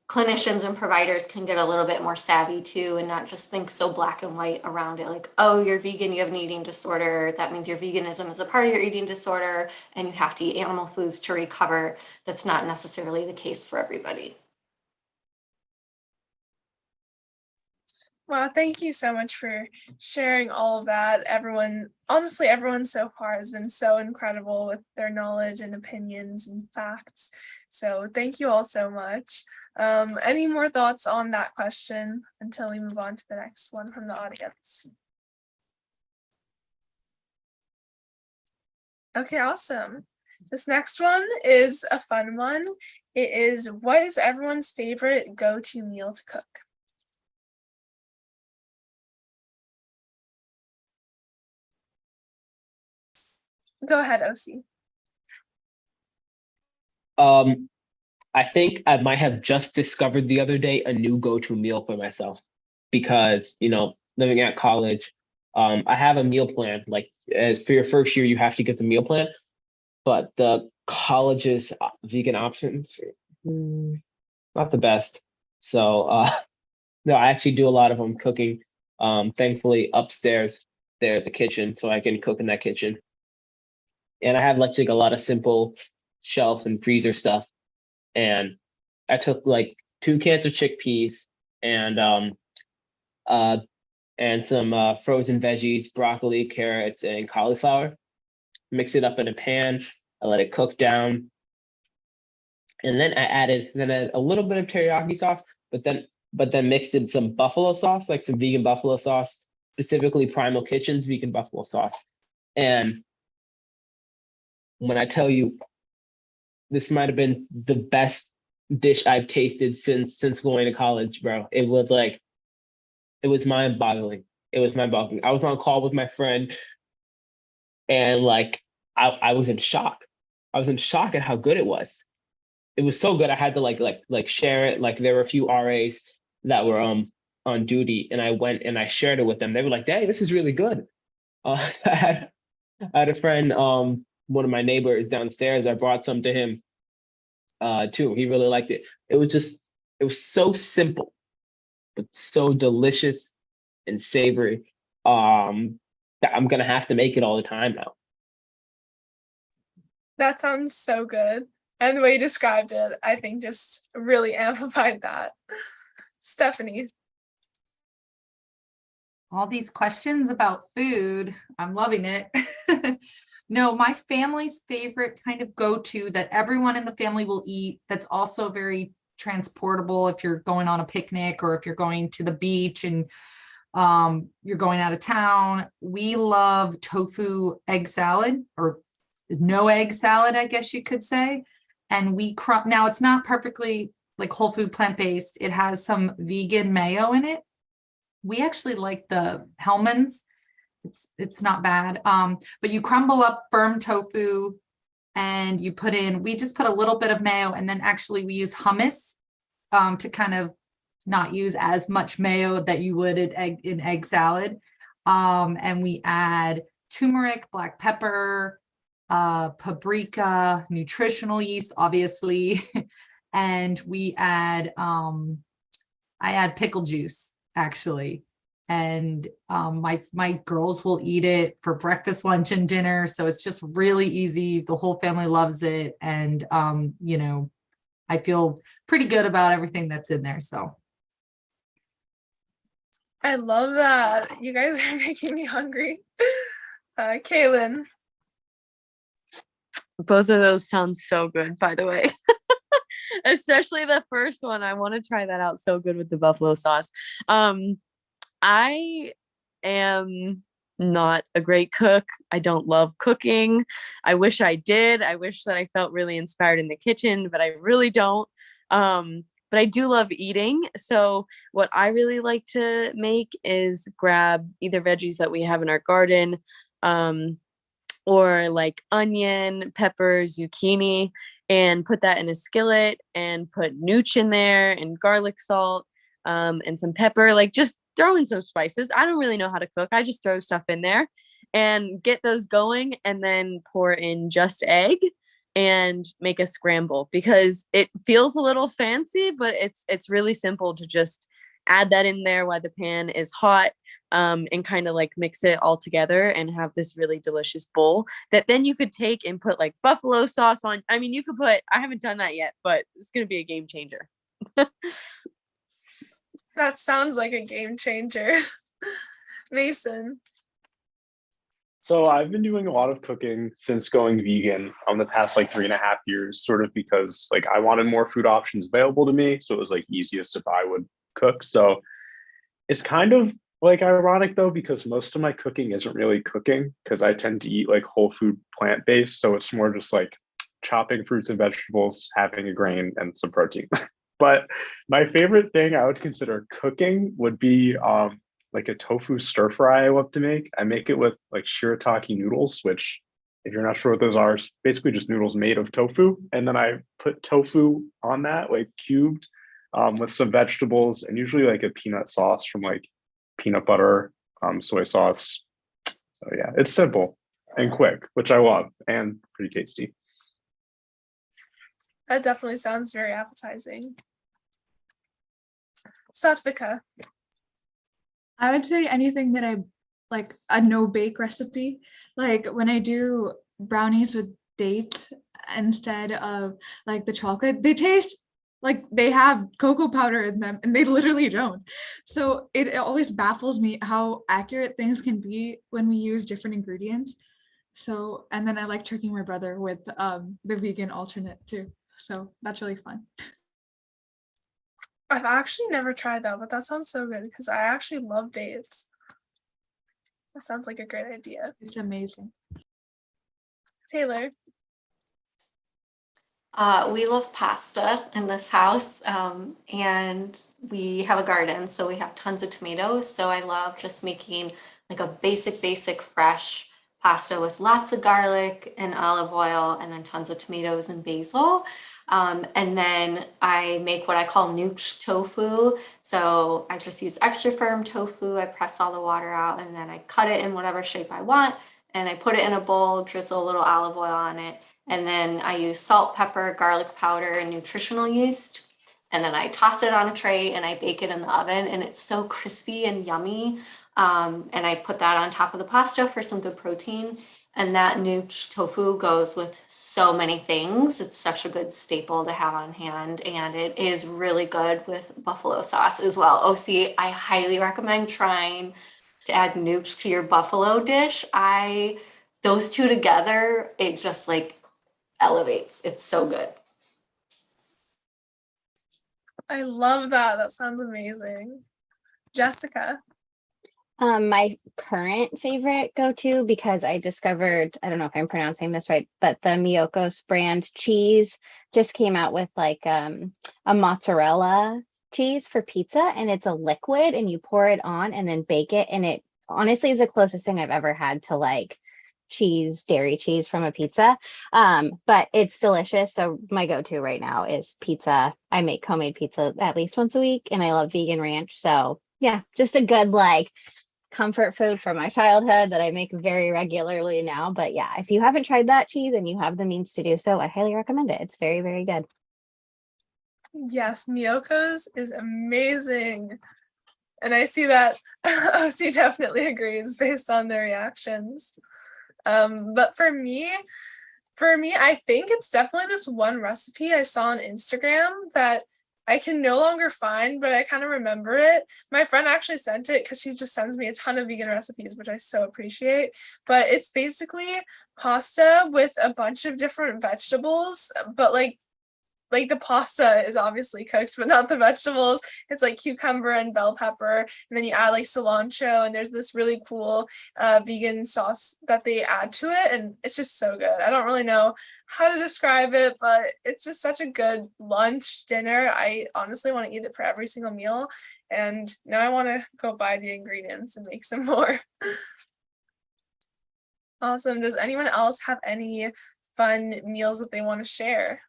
clinicians and providers can get a little bit more savvy too, and not just think so black and white around it, like, oh, you're vegan, you have an eating disorder, that means your veganism is a part of your eating disorder and you have to eat animal foods to recover. That's not necessarily the case for everybody. Wow, thank you so much for sharing all of that. Honestly, everyone so far has been so incredible with their knowledge and opinions and facts. So thank you all so much. Any more thoughts on that question until we move on to the next one from the audience? Okay, awesome. This next one is a fun one. It is, what is everyone's favorite go-to meal to cook? Go ahead, OC. I think I might have just discovered the other day a new go-to meal for myself because, living at college, I have a meal plan. Like, as for your first year, you have to get the meal plan, but the college's vegan options, not the best. So, no, I actually do a lot of cooking. Thankfully, upstairs there's a kitchen, so I can cook in that kitchen. And I have like a lot of simple shelf and freezer stuff. And I took like 2 cans of chickpeas and some frozen veggies, broccoli, carrots, and cauliflower. Mix it up in a pan. I let it cook down. And then I added a little bit of teriyaki sauce, but then mixed in some buffalo sauce, like some vegan buffalo sauce, specifically Primal Kitchen's vegan buffalo sauce. And when I tell you, this might have been the best dish I've tasted since going to college, bro. It was mind-boggling. It was mind-boggling. I was on a call with my friend, and I was in shock. I was in shock at how good it was. It was so good. I had to like share it. Like, there were a few RAs that were on duty, and I went and I shared it with them. They were like, "Hey, this is really good." I had a friend, one of my neighbors downstairs. I brought some to him too. He really liked it. It was so simple, but so delicious and savory that I'm gonna have to make it all the time now. That sounds so good. And the way you described it, I think just really amplified that. Stephanie. All these questions about food, I'm loving it. No, my family's favorite kind of go-to that everyone in the family will eat, that's also very transportable if you're going on a picnic or if you're going to the beach and you're going out of town. We love tofu egg salad, or no egg salad, I guess you could say. And now it's not perfectly like whole food plant-based. It has some vegan mayo in it. We actually like the Hellmann's. It's not bad. But you crumble up firm tofu and we just put a little bit of mayo, and then actually we use hummus to kind of not use as much mayo that you would in egg salad. And we add turmeric, black pepper, paprika, nutritional yeast, obviously. And we add, I add pickle juice actually. And my girls will eat it for breakfast, lunch, and dinner. So it's just really easy. The whole family loves it. And, I feel pretty good about everything that's in there. So. I love that. You guys are making me hungry. Kaylin. Both of those sound so good, by the way. Especially the first one. I want to try that out. So good with the buffalo sauce. I am not a great cook. I don't love cooking. I wish I did. I wish that I felt really inspired in the kitchen, but I really don't. But I do love eating. So what I really like to make is grab either veggies that we have in our garden, or like onion, pepper, zucchini, and put that in a skillet and put nooch in there and garlic salt, and some pepper, like just throw in some spices. I don't really know how to cook. I just throw stuff in there and get those going, and then pour in just egg and make a scramble, because it feels a little fancy, but it's really simple to just add that in there while the pan is hot, and kind of like mix it all together and have this really delicious bowl that then you could take and put like buffalo sauce on. I mean, I haven't done that yet, but it's going to be a game changer. That sounds like a game changer. Mason. So I've been doing a lot of cooking since going vegan the past like 3.5 years, sort of because like I wanted more food options available to me. So it was like easiest if I would cook. So it's kind of like ironic though, because most of my cooking isn't really cooking because I tend to eat like whole food plant based. So it's more just like chopping fruits and vegetables, having a grain and some protein. But my favorite thing I would consider cooking would be like a tofu stir fry I love to make. I make it with like shirataki noodles, which if you're not sure what those are, it's basically just noodles made of tofu. And then I put tofu on that, like cubed, with some vegetables and usually like a peanut sauce from like peanut butter, soy sauce. So yeah, it's simple and quick, which I love, and pretty tasty. That definitely sounds very appetizing. Satvika. I would say anything that I like a no bake recipe. Like when I do brownies with dates instead of like the chocolate, they taste like they have cocoa powder in them and they literally don't. So it always baffles me how accurate things can be when we use different ingredients. So, and then I like tricking my brother with the vegan alternate too. So that's really fun. I've actually never tried that, but that sounds so good because I actually love dates. That sounds like a great idea. It's amazing. Taylor. We love pasta in this house, and we have a garden, so we have tons of tomatoes. So I love just making like a basic fresh pasta with lots of garlic and olive oil, and then tons of tomatoes and basil. And then I make what I call nooch tofu. So I just use extra firm tofu. I press all the water out, and then I cut it in whatever shape I want, and I put it in a bowl, drizzle a little olive oil on it. And then I use salt, pepper, garlic powder, and nutritional yeast. And then I toss it on a tray and I bake it in the oven, and it's so crispy and yummy. And I put that on top of the pasta for some good protein. And that nooch tofu goes with so many things. It's such a good staple to have on hand. And it is really good with buffalo sauce as well. OC, I highly recommend trying to add nooch to your buffalo dish. Those two together, it just like elevates. It's so good. I love that. That sounds amazing. Jessica. My current favorite go-to, because I discovered, I don't know if I'm pronouncing this right, but the Miyoko's brand cheese just came out with like a mozzarella cheese for pizza, and it's a liquid and you pour it on and then bake it. And it honestly is the closest thing I've ever had to like cheese, dairy cheese from a pizza. But it's delicious. So my go-to right now is pizza. I make homemade pizza at least once a week, and I love vegan ranch. So yeah, just a good like comfort food from my childhood that I make very regularly now. But yeah, if you haven't tried that cheese and you have the means to do so, I highly recommend it. It's very, very good. Yes, Miyoko's is amazing. And I see that OC definitely agrees based on their reactions. But for me, I think it's definitely this one recipe I saw on Instagram that I can no longer find, but I kind of remember it. My friend actually sent it because she just sends me a ton of vegan recipes, which I so appreciate. But it's basically pasta with a bunch of different vegetables, but like the pasta is obviously cooked, but not the vegetables. It's like cucumber and bell pepper, and then you add like cilantro, and there's this really cool vegan sauce that they add to it, and it's just so good. I don't really know how to describe it, but it's just such a good lunch, dinner. I honestly want to eat it for every single meal, and now I want to go buy the ingredients and make some more. Awesome. Does anyone else have any fun meals that they want to share?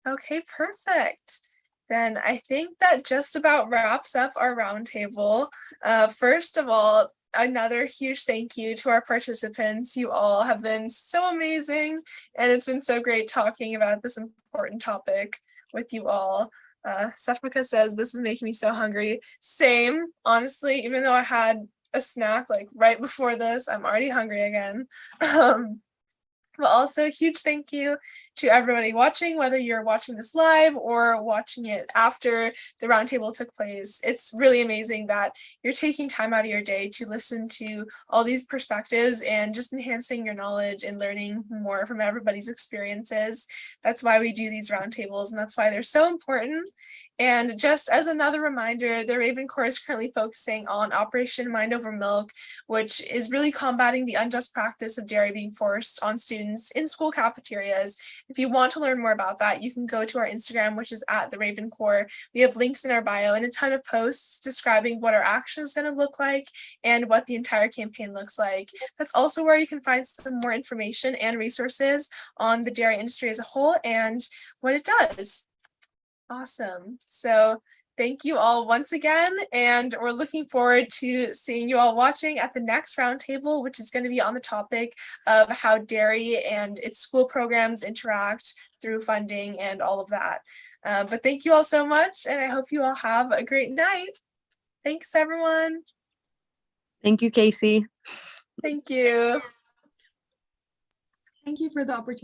Okay, perfect. Then I think that just about wraps up our roundtable. First of all, another huge thank you to our participants. You all have been so amazing, and it's been so great talking about this important topic with you all. Sefmika says, this is making me so hungry. Same, honestly, even though I had a snack like right before this, I'm already hungry again. But also a huge thank you to everybody watching, whether you're watching this live or watching it after the roundtable took place. It's really amazing that you're taking time out of your day to listen to all these perspectives and just enhancing your knowledge and learning more from everybody's experiences. That's why we do these roundtables, and that's why they're so important. And just as another reminder, the Raven Corps is currently focusing on Operation Mind Over Milk, which is really combating the unjust practice of dairy being forced on students in school cafeterias. If you want to learn more about that, you can go to our Instagram, which is at the Raven Corps. We have links in our bio and a ton of posts describing what our action is going to look like and what the entire campaign looks like. That's also where you can find some more information and resources on the dairy industry as a whole and what it does. Awesome. So thank you all once again, and we're looking forward to seeing you all watching at the next roundtable, which is going to be on the topic of how dairy and its school programs interact through funding and all of that. But thank you all so much, and I hope you all have a great night. Thanks, everyone. Thank you, Casey. Thank you. Thank you for the opportunity.